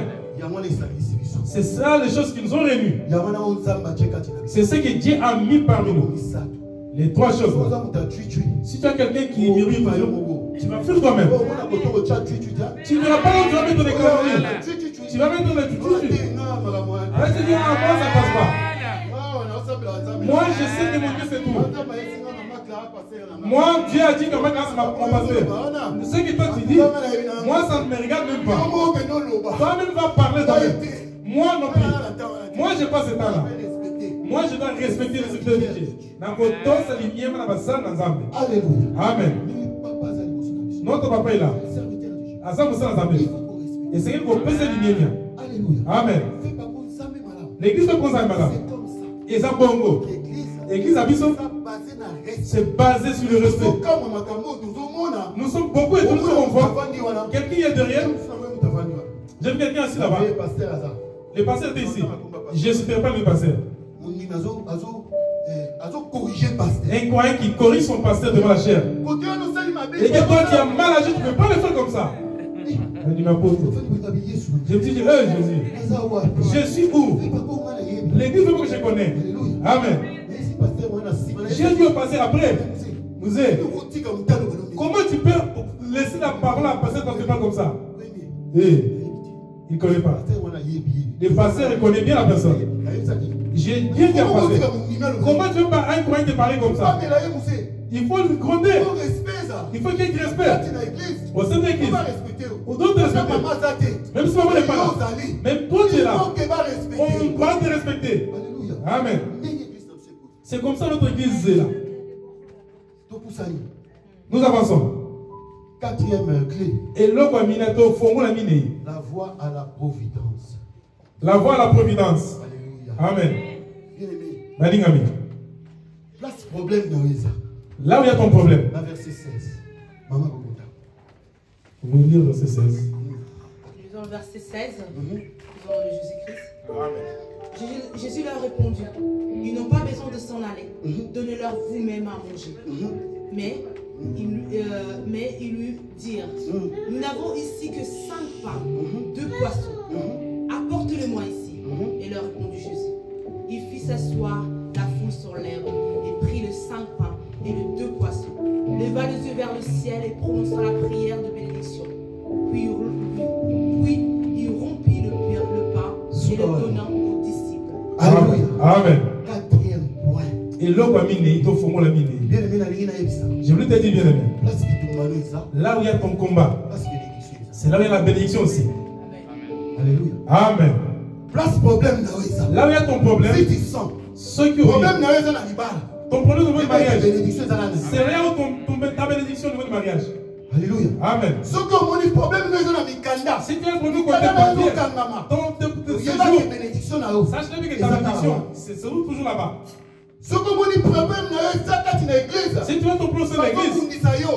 C'est ça les choses qui nous ont réunis. C'est ce que Dieu a mis parmi nous. Les trois choses. Si tu as quelqu'un qui murmure, tu vas fuir toi-même. Tu ne vas pas mettre ton économie. Tu vas mettre ton économie. Arrête de dire, moi ça passe pas. Moi je sais que mon Dieu c'est tout. Moi Dieu a dit que ma classe m'a passé. Ce que toi tu dis, moi ça ne me regarde même pas. Toi-même va parler toi-même. Moi non plus. Moi je n'ai pas ce temps-là. Moi je dois respecter les autorités. Alléluia. Amen. Notre papa est là. Et c'est qu'il faut passer l'union. Amen. L'église de Konzamala. Et ça bongo. L'église à Bissot. C'est basé sur le respect. Nous sommes beaucoup et tout le monde voit. Quelqu'un est derrière. J'aime quelqu'un assis là-bas. Le pasteur était ici. Je ne supère pas le pasteur. Un croyant qui corrige son pasteur devant la chair. Et que toi qui as mal agi, tu ne peux pas le faire comme ça. Je dis ma pauvre. Je me dis, Jésus, je suis où? L'église que je connais. Amen. J'ai dit au pasteur après, comment tu peux laisser la parole à passer quand tu parles comme ça? Il ne connaît pas. Le pasteur connaît bien la personne. J'ai bien dit à pasteur. Comment tu peux pas un croyant te parler comme ça? Il faut le gronder. Il faut qu'il y ait du respect. Au sein de l'église. On doit te respecter. Même si maman n'est pas là. Même toi tu es là. On doit te respecter. Amen. C'est comme ça notre église est là. Nous avançons.
Quatrième clé.
Et l'autre
la voie à la providence.
La voie à la providence. Amen. Bien-aimé.
Place problème dans les arts.
Là où il y a ton problème.
La verset 16. Maman Bogota.
Vous voulez lire verset 16?
Lisons le verset 16. Lisons le Jésus-Christ. Amen. Jésus leur répondit, ils n'ont pas besoin de s'en aller. Donnez-leur vous-même à manger. Mais ils lui dirent, nous n'avons ici que 5 pains, 2 poissons. Apporte-le-moi ici. Et leur répondit Jésus. Il fit s'asseoir la foule sur l'herbe et prit les 5 pains et les 2 poissons. Leva les yeux vers le ciel et prononça la prière de bénédiction. Puis il rompit le pain et le donna aux disciples.
Alléluia.
Amen.
Quatrième point.
Et l'homme a miné, il faut former la miné. Je voulais te dire, bien aimé. Là où il y a ton combat, c'est là où il y a la bénédiction aussi.
Alléluia.
Amen.
Place problème
là où il y a ton problème,
si tu sens
Ceux qui ont
problème n'a rien à l'ibal.
ton problème au niveau du mariage,
C'est
rien ta bénédiction au niveau du mariage.
Alléluia.
Amen.
Ce que mon problème n'a rien à l'ikanda.
Si tu as un problème côté papier, ton séjour, sache-le que ta bénédiction, c'est toujours là-bas.
Ce que mon problème n'a rien à l'église.
Si tu as ton problème sur l'église,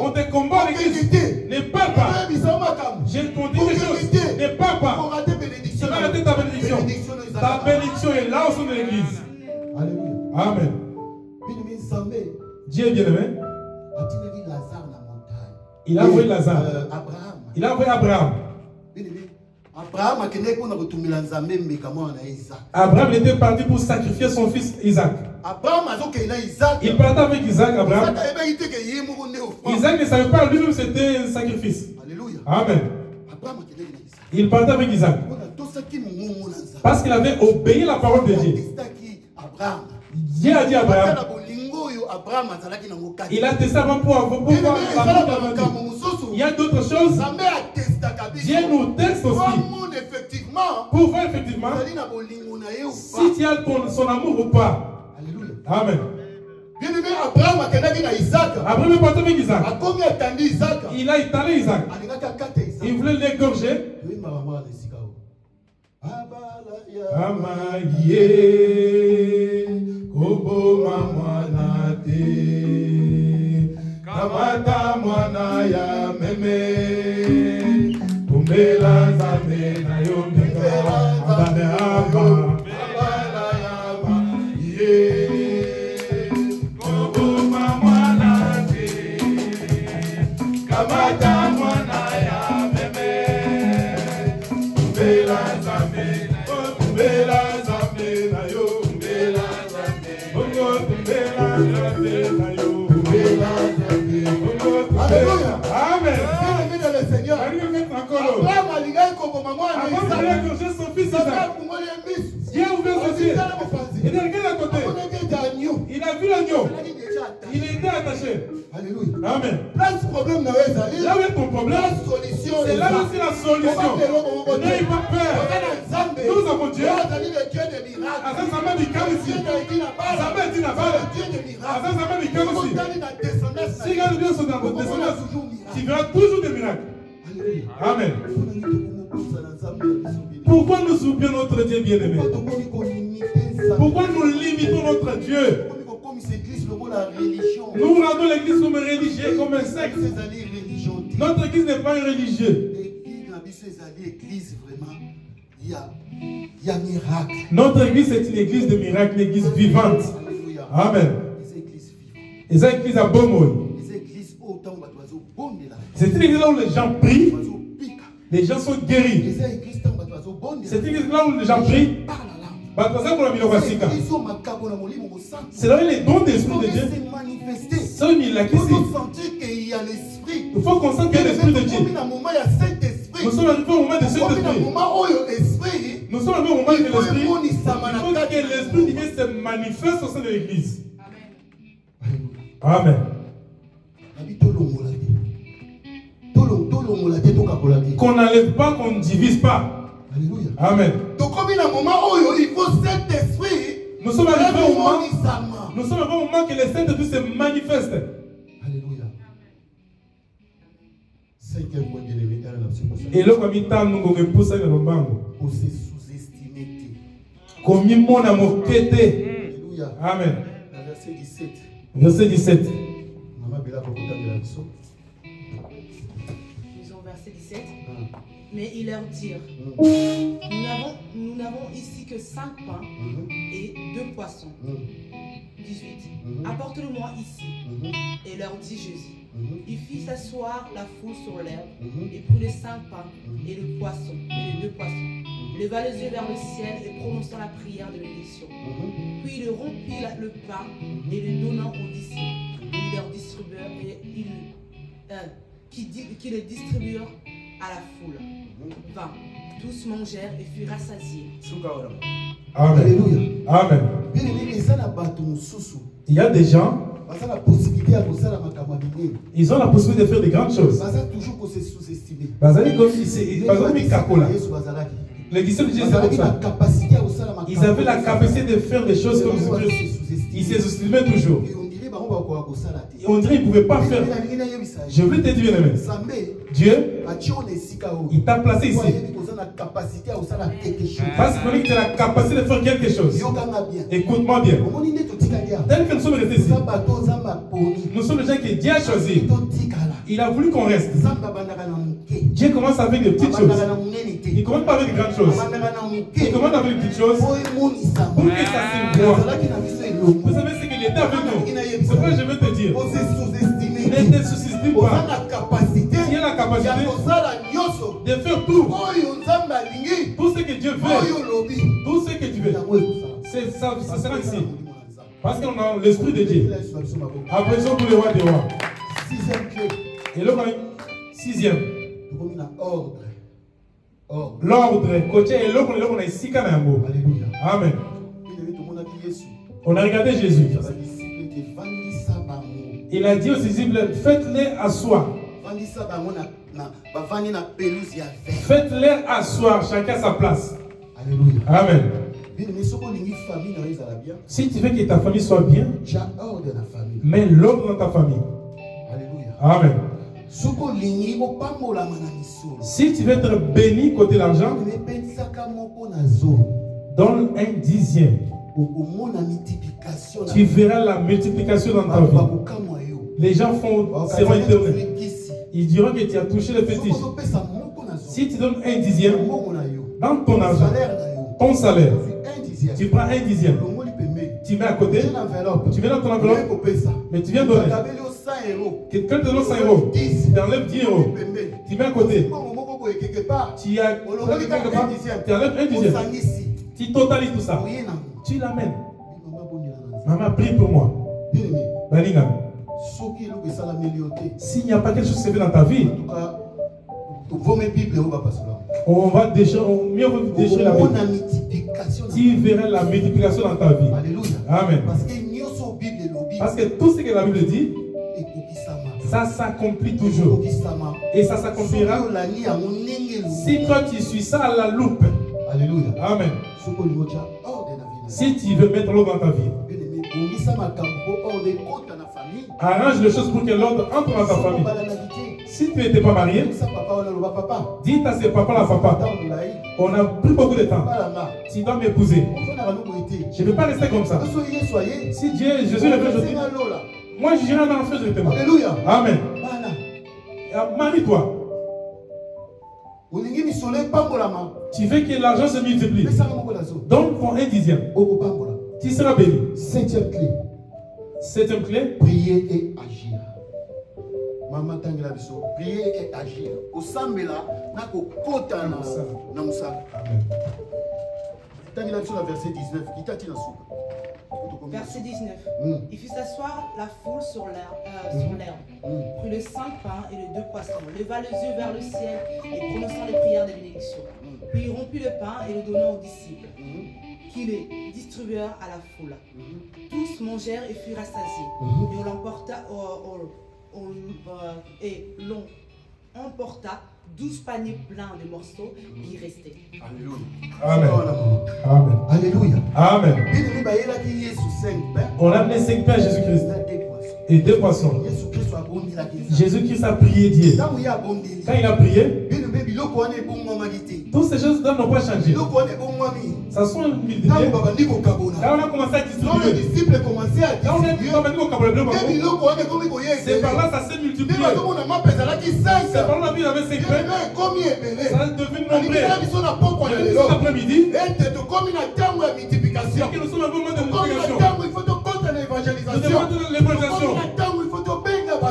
on te combat à l'église. Ne parle pas. J'ai compris quelque chose. Ne parle pas. Tu vas rater ta bénédiction. Ta bénédiction est là au sein de l'église.
Alléluia.
Amen. Dieu est bien-aimé. Il a envoyé Lazare. Il a envoyé Abraham. Abraham était parti pour sacrifier son fils Isaac. Il partait avec Isaac, Abraham. Isaac ne savait pas lui-même c'était un sacrifice. Amen. Il partait avec Isaac. Parce qu'il avait obéi la parole de Dieu. Dieu a dit à Abraham. Il a testé avant pour voir il y a d'autres choses. Dieu nous teste aussi. Pour voir effectivement si tu as son amour ou pas. Amen. Abraham est parti avec Isaac. Il a étalé Isaac. Il voulait l'égorger. Kobo mwana te kamata mwana ya meme tumbela nzambe na yo mbeka abane aba abala ya ba ye kobo mwana te kamata mwana ya meme tumbela nzambe na yo Alléluia. Amen. Le Seigneur. Abraham a égorgé son fils Isaac. Dieu a ouvert ses yeux. Il a regardé à côté. Il a vu l'agneau. Il était attaché. Alléluia. Amen. Là où est ton problème, c'est là aussi la solution. N'ayez pas peur. Nous avons Dieu. Tu verras toujours des miracles. Amen. Pourquoi nous oublions notre Dieu bien-aimé? Pourquoi nous limitons notre Dieu? Nous rendons l'église comme un religieux, comme un secte. Notre église n'est pas un religieux. Notre église est une église de miracles, une église vivante. Amen. Et cette église a bon mot. C'est une église là où les gens prient, les gens sont guéris. C'est une église là où les gens prient. C'est là où les dons d'esprit de Dieu. Il faut qu'on sente qu'il y a l'esprit de Dieu. Nous sommes arrivés au moment de cet esprit. Nous sommes arrivés au moment de l'esprit. Il faut que l'esprit de Dieu se manifeste au sein de l'église. Amen. Qu'on n'enlève pas, qu'on ne divise pas.
Alléluia.
Amen. Nous sommes arrivés au moment que le Saint-Esprit se manifeste.
Alléluia.
Et là, comme il t'a nous repoussé le bango.
Pour se sous-estimer.
Comme il m'en a moqué.
Alléluia.
Amen.
Verset 17.
Verset 17.
Nous avons verset 17. Mais ils leur dirent, nous n'avons ici que 5 pains et 2 poissons. 18. Apporte-le-moi ici. Et leur dit Jésus. Il fit s'asseoir la foule sur l'herbe et prit les 5 pains et le poisson et les 2 poissons. Leva les yeux vers le ciel et prononça la prière de bénédiction. Puis il rompit le pain et le donna aux disciples. Il leur distribua qui le distribuèrent à la foule. 20. Tous mangèrent et furent rassasiés.
Amen.
Alléluia.
Amen. Il y a des gens, ils ont la possibilité de faire de grandes choses. Les disciples de Jésus, Ils avaient la capacité de faire des choses comme Jésus-Christ. Ils se sous-estimaient toujours. Et on dirait qu'ils ne pouvaient pas faire. Je voulais te dire, bien aimé, Dieu, il t'a placé ici. Parce que tu as la capacité de faire quelque chose. Écoute-moi bien. Tel que nous sommes restés ici, nous sommes des gens que Dieu a choisi. Il a voulu qu'on reste. Dieu commence avec des petites choses. Il ne commence pas avec des grandes choses. Il commence avec des petites choses pour que ça se voit. Vous savez ce qu'il était avec nous. C'est pourquoi je veux te dire. Ne te sous-estime pas. Tu as la capacité de faire tout. Tout ce que Dieu veut. Tout ce que tu veux. Ça sera ici. Parce qu'on a l'esprit de Dieu. Après ça, pour les rois des rois.
Sixième clé.
Et là, sixième. L'ordre. Côté et l'autre, on a ici quand même. Amen. On a regardé Jésus. Il a dit aux disciples, faites-les asseoir. Faites-les asseoir, chacun à sa place.
Alléluia.
Amen.
Si
tu veux que ta famille soit bien,
tu as ordre dans la famille.
Mets l'ordre dans ta famille.
Alléluia.
Amen. Si tu veux être béni côté l'argent, donne un dixième. Tu verras la multiplication dans ta vie. Les gens seront étonnés. Ils diront que tu as touché le fétiche. Si tu donnes un dixième dans ton argent, ton salaire, tu prends un dixième. Tu mets à côté, tu mets dans ton enveloppe, mais tu viens donner. Quelqu'un te donne 100 euros, tu enlèves 10 euros, tu mets à côté, tu enlèves un dixième, tu totalises tout ça, tu l'amènes. Maman, prie pour moi. S'il n'y a pas quelque chose qui se fait dans ta vie, on va déchirer, mieux on va déchirer la Bible. Tu verras la multiplication dans ta vie.
Alléluia.
Amen. Parce que tout ce que la Bible dit, ça s'accomplit toujours. Et ça s'accomplira si toi tu suis ça à la loupe.
Alléluia.
Amen. Si tu veux mettre l'ordre dans ta vie, arrange les choses pour que l'ordre entre dans ta famille. Si tu n'étais pas marié, dis à ses papas, la papa, on n'a plus beaucoup de temps. Tu dois m'épouser. Je ne vais pas rester comme ça. Si Dieu, Jésus le veut aujourd'hui, moi je dirai dans l'enfer directement.
Alléluia.
Amen. Marie-toi. Tu veux que l'argent se multiplie. Donc pour un dixième, tu seras béni.
Septième clé.
Septième clé.
Prier et agir.
Maman tangela biso, prier et agir. Au sambela, na ko kota na musala. Tangela biso la verset 19, kitati na soupe.
Verset 19. Il fit s'asseoir la foule sur l'herbe, prit les 5 pains et les 2 poissons, leva les yeux vers le ciel et prononçant les prières de bénédiction. Puis il rompit le pain et le donna aux disciples, qui les distribuèrent à la foule. Tous mangèrent et furent rassasiés. Et on l'emporta l'on emporta 12 paniers pleins de morceaux qui restaient.
Amen. Amen.
Alléluia.
Amen. On a amené 5 pains à Jésus-Christ et 2 poissons. Jésus-Christ a prié Dieu. Quand il a prié, toutes ces choses n'ont pas changé. Ça sont multipliées. Quand on a commencé à distribuer, quand on a c'est par là ça s'est multiplié. C'est par là la vie avait 5 pains. Ça devient nombreux. Cet après-midi, que nous sommes un moment de multiplication. Nous demandons l'évangélisation.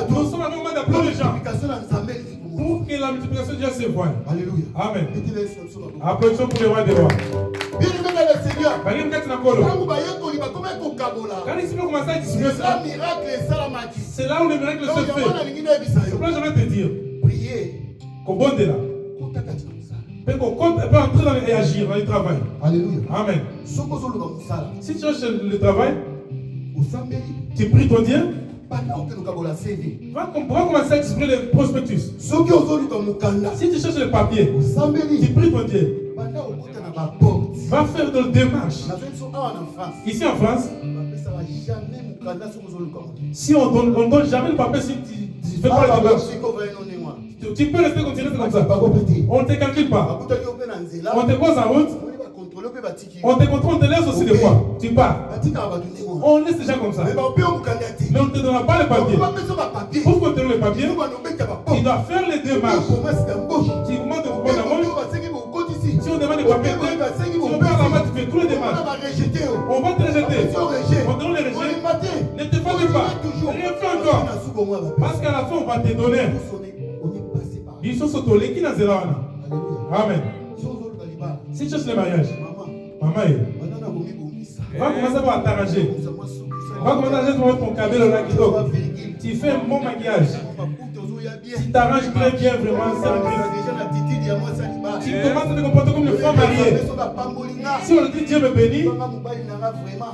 Nous sommes un moment d'appeler les gens pour que la multiplication de Dieu se voie.
Alléluia.
Amen. Applaudissons pour les rois des rois.
Bien aimé dans le Seigneur.
Quand ils sont commencés à distribuer ça, c'est là où le miracle se fait. C'est pourquoi je vais te dire.
Priez.
Qu'on bonde là. Peut entrer dans et agir dans le travail.
Alléluia.
Amen. Si tu cherches le travail, tu pries ton Dieu. On pourra commencer à distribuer les prospectus. Si tu cherches le papier, tu pries ton Dieu. Va faire de démarches. Ici en France, si on ne donne jamais le papier, si tu ne fais pas le démarche, tu peux rester continuer comme ça. On ne te calcule pas. On te pose en route. On te contrôle, on te laisse aussi des fois. Tu pars. On laisse déjà comme ça. Mais on ne te donnera pas le papier. Pour qu'on te donne le papier, tu dois faire les démarches. Tu demandes de vous si on demande des papiers, si on perd la main, tu fais tous les démarches. On va te rejeter. On te donne les rejets. Ne te fatigue pas. Rien fait encore. Parce qu'à la fin, on va te donner. Ils sont sautés qui n'a zéro. Amen. Si tu cherches le mariage, maman, va commencer par t'arranger. Va commencer à mettre ton cabello là qui dort. Tu fais un bon maquillage. Tu t'arranges très bien, vraiment, c'est un tu commences à te comporter comme une femme mariée. Si on dit Dieu me bénit,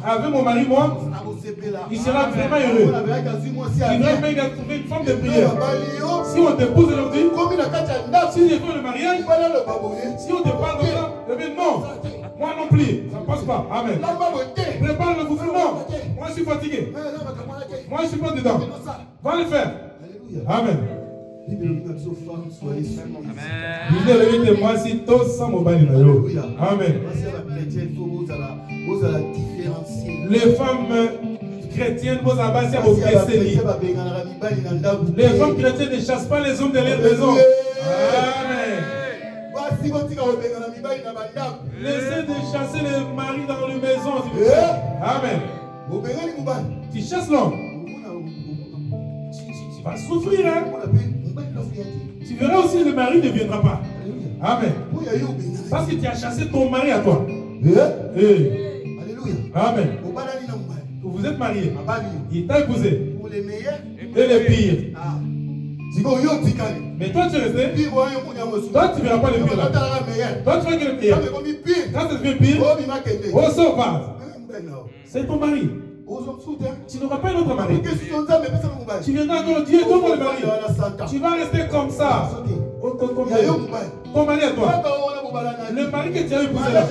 avec mon mari, moi, il sera vraiment heureux. Il va même trouver une femme de prière. Si on t'épouse aujourd'hui, si il faut le mariage, si on te parle de ça, non, moi non plus, ça ne passe pas. Amen. Prépare le gouvernement. Moi je suis fatigué. Moi je ne suis pas dedans. Va le faire. Amen. Moi si tous sans mobile. Amen. Les femmes chrétiennes, vous abassez vos pieds. Les femmes chrétiennes ne chassent pas les hommes de leur maison. Amen. Laissez de chasser les maris dans les maisons. Amen. Tu chasses l'homme. Tu vas souffrir. Hein? Tu verras aussi que le mari ne viendra pas. Amen. Parce que tu as chassé ton mari à toi. Amen. Vous êtes mariés. Il t'a épousé. Et les pires. Mais toi tu es resté. Toi tu ne verras pas le pire là. Toi tu vois que le pire. Quand ça devient pire, au sauvage. C'est ton mari. Tu n'auras pas un autre mari. Tu viendras encore Dieu, donne-moi le mari. Tu vas rester comme ça. Ton mari à toi. Le mari que tu as épousé là.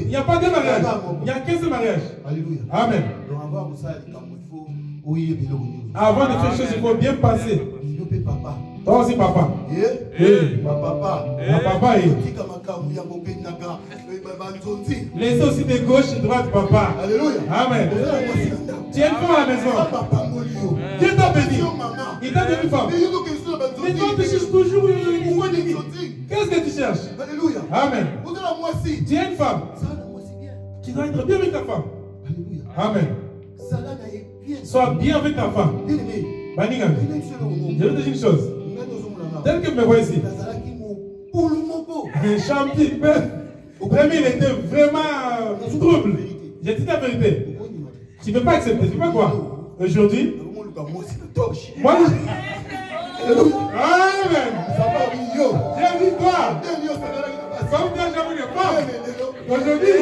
Il n'y a pas de mariage. Il n'y a qu'un seul mariage. Amen. Avant de faire quelque chose, il faut bien passer. Toi aussi, papa. Papa. Laissez aussi de gauche et de droite, papa. Amen. Tu es une femme à la maison. Dieu t'a béni. Il t'a donné une femme. Mais toi, tu cherches toujours une. Qu'est-ce que tu cherches? Amen. Tu es une femme. Tu dois être bien avec ta femme. Amen. Sois bien avec ta femme. Baningami. Je vais te dire une chose. Tel que me vois ici. Un champion. Premier, il était vraiment trouble. J'ai dit la vérité. Tu ne peux pas accepter. Tu peux pas quoi? Aujourd'hui, moi, Amen. J'ai dit quoi? Comme tu as jamais de femme. Aujourd'hui,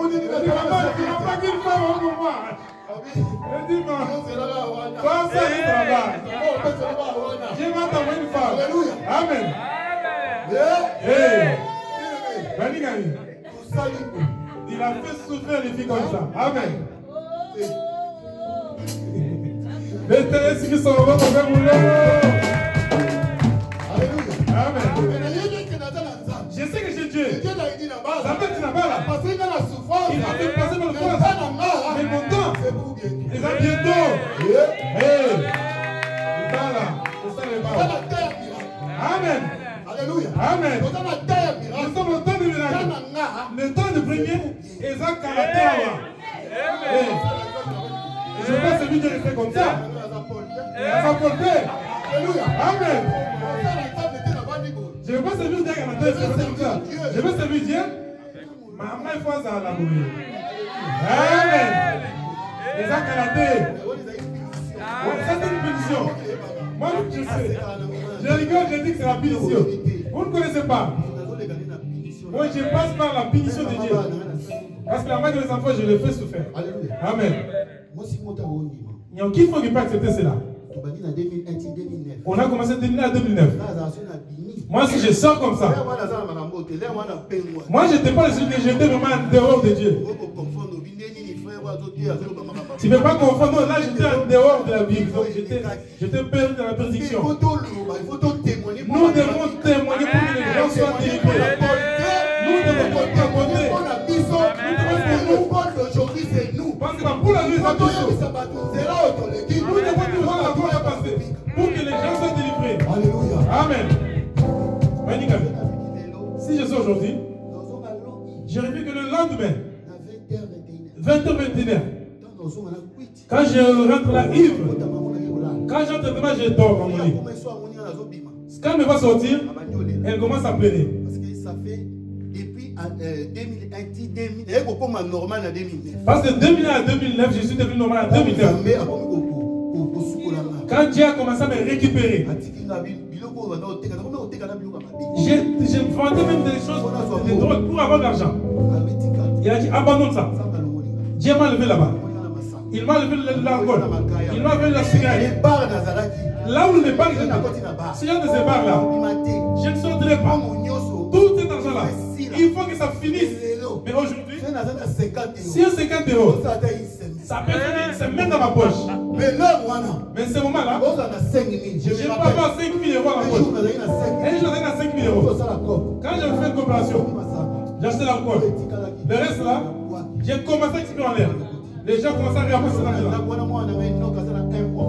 tu n'as pas qu'une femme pour moi. Dis-moi, comme ça, tu travailles. Je vais t'envoyer une femme. Amen. Il a fait souffrir les filles comme ça. Amen. Je sais que j'ai Dieu. Ça peut être là-bas. Il va te passer par le croix. Mais mon temps, il va bientôt. Amen. Alléluia. Amen. Nous sommes au temps de miracle. Le temps de premier, ils ont caractère. Je vais celui de rester comme ça. Alléluia. Amen. Je ne veux pas servir Dieu comme ça. Je veux servir Dieu. Maman, il faut ça la bouille. Amen. Les caractères. Ça, c'est une pétition. Moi, je sais. Je rigole, je dis que c'est la punition. Vous ne connaissez pas. Moi, je passe par la punition de Dieu. Parce que la mort de mes enfants, je les fais souffrir. Amen. Il y a qui ne faut pas accepter cela. On a commencé en 2001 à 2009. Moi, si je sors comme ça, Moi, je n'étais pas celui que j'étais vraiment en dehors de Dieu. Tu ne peux pas confondre. Non, là, j'étais en dehors de la Bible. Donc, j'étais perdu dans la prédiction. Nous devons témoigner pour que les gens soient délivrés. Nous devons témoigner.
Aujourd'hui, c'est nous.
Parce que pour la vie, nous devons voir la gloire passer pour que les gens soient délivrés.
Alléluia.
Amen. Si je suis aujourd'hui, je revis que le lendemain, 20h21, quand je rentre là, ivre, quand j'entre demain, je dors dans mon lit. Quand elle me va sortir, elle commence à pleurer.
Parce que ça fait depuis 2001, normal en 2009.
Parce que de 2001 à 2009, je suis devenu normal en 2009. Quand Dieu a commencé à me récupérer, j'ai vendu même des choses, des drogues pour avoir de l'argent. Il a dit abandonne ça. Dieu m'a levé là-bas. Il m'a levé l'alcool. Il m'a levé la cigarette. Là où les bars, si j'ai de ces bars-là, je ne sortirai pas. Tout cet argent-là, il faut que ça finisse. Mais aujourd'hui, si un 50 euros, ça peut finir, c'est même dans ma poche. Mais ce moment-là, je ne vais pas avoir 5 000 euros dans ma poche. Et je donne à 5 000 euros. Quand j'ai fait une coopération, j'ai acheté l'alcool. Le reste là, j'ai commencé à expirer en l'air. Les gens commencent à réapprendre cet argent-là.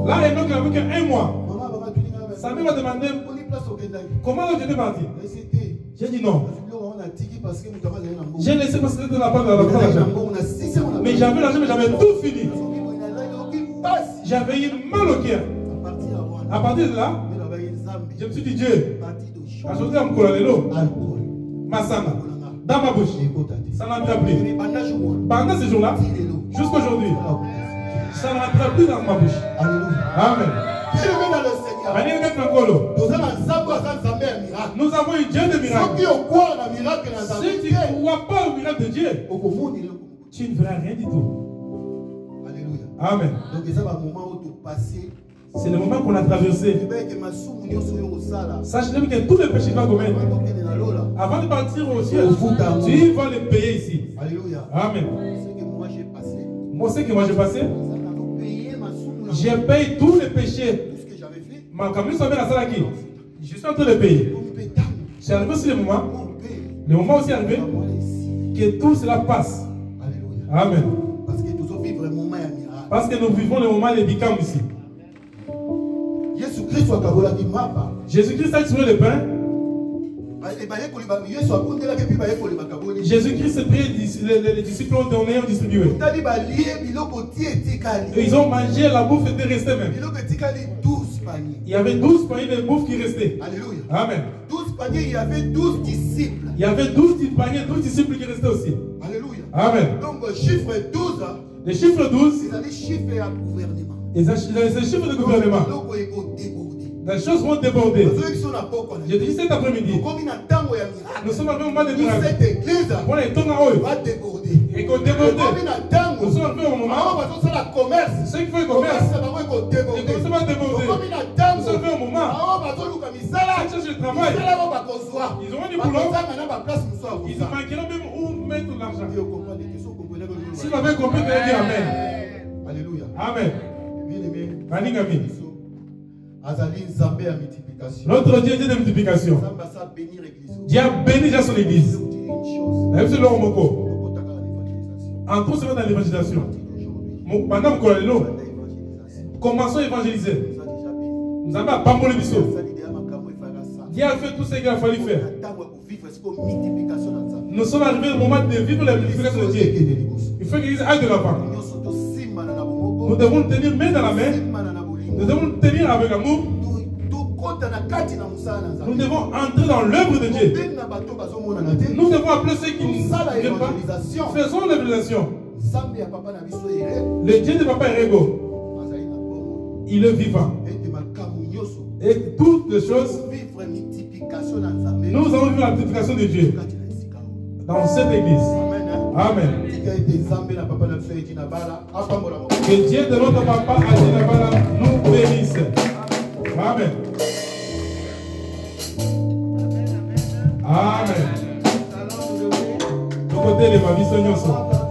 Là, il n'y a plus qu'un mois. Sa mère m'a demandé comment tu étais parti. J'ai dit non. J'ai laissé parce que c'était de la part de l'argent. Mais j'avais l'argent, mais j'avais tout fini. J'avais eu mal au cœur. À partir de là, je me suis dit Dieu, aujourd'hui à Mkolalelo, Masana, dans ma bouche, ça n'entre plus. Pendant ce jour-là, jusqu'aujourd'hui, ça n'entre plus dans ma bouche. Amen. Nous avons une Dieu de miracle. Si tu ne crois pas au miracle de Dieu, tu ne verras rien du tout.
Alléluia.
Amen.
Donc c'est un moment où tu passes.
C'est le moment qu'on a traversé. Sache que tous les péchés vont commettre. Avant de partir au ciel, tu vas les payer ici.
Alléluia.
Amen. Moi, ce que moi j'ai passé, j'ai payé tous les péchés. Je suis en train de payer. C'est arrivé aussi le moment aussi arrivé que tout cela passe. Amen. Parce que nous vivons le moment de Bikam ici. Jésus-Christ a exprimé le pain. Jésus-Christ s'est pris, les disciples ont donné, ont distribué. Et ils ont mangé, la bouffe était restée même. Il y avait 12 paniers de bouffe qui restaient.
Alléluia.
Amen.
12 paniers, il y avait 12 disciples.
Il y avait 12 paniers, 12 disciples qui restaient aussi.
Alléluia.
Amen.
Donc, chiffre 12.
Le chiffre 12,
c'est les chiffres à gouvernement.
Et c'est le chiffre de gouvernement. Les choses vont déborder. Je dis cet après-midi, nous sommes arrivés au moment de miracle. On est tombé en haut. Et qu'on déborde. Nous sommes arrivés au moment. Ceux qui font le commerce, ils commencent à déborder. Nous sommes arrivés au moment. Ceux qui cherchent le travail, ils ont du boulot. Ils manqueront même où mettre l'argent. Si vous avez compris, vous allez dire Amen.
Alléluia.
Amen. Maningami. Notre Dieu est Dieu de multiplication. Dieu a béni déjà son église. Entrons seulement dans l'évangélisation. Madame Kolelo, commençons à évangéliser. Nous avons pas pour le biseau. Dieu a fait tout ce qu'il a fallu faire. Nous sommes arrivés au moment de vivre la multiplication de Dieu. Il faut que l'église aille de l'avant. Nous devons tenir main dans la main. Nous devons tenir avec amour. Nous devons entrer dans l'œuvre de Dieu. Nous devons appeler ceux qui nous aident pas. Faisons l'évangélisation. Le Dieu de Papa Erego, il est vivant. Et toutes les choses, nous allons vivre la multiplication de Dieu dans cette église. Amen. Que Dieu de notre papa à Dinabala nous bénisse. Amen. Amen. na biso nyonso.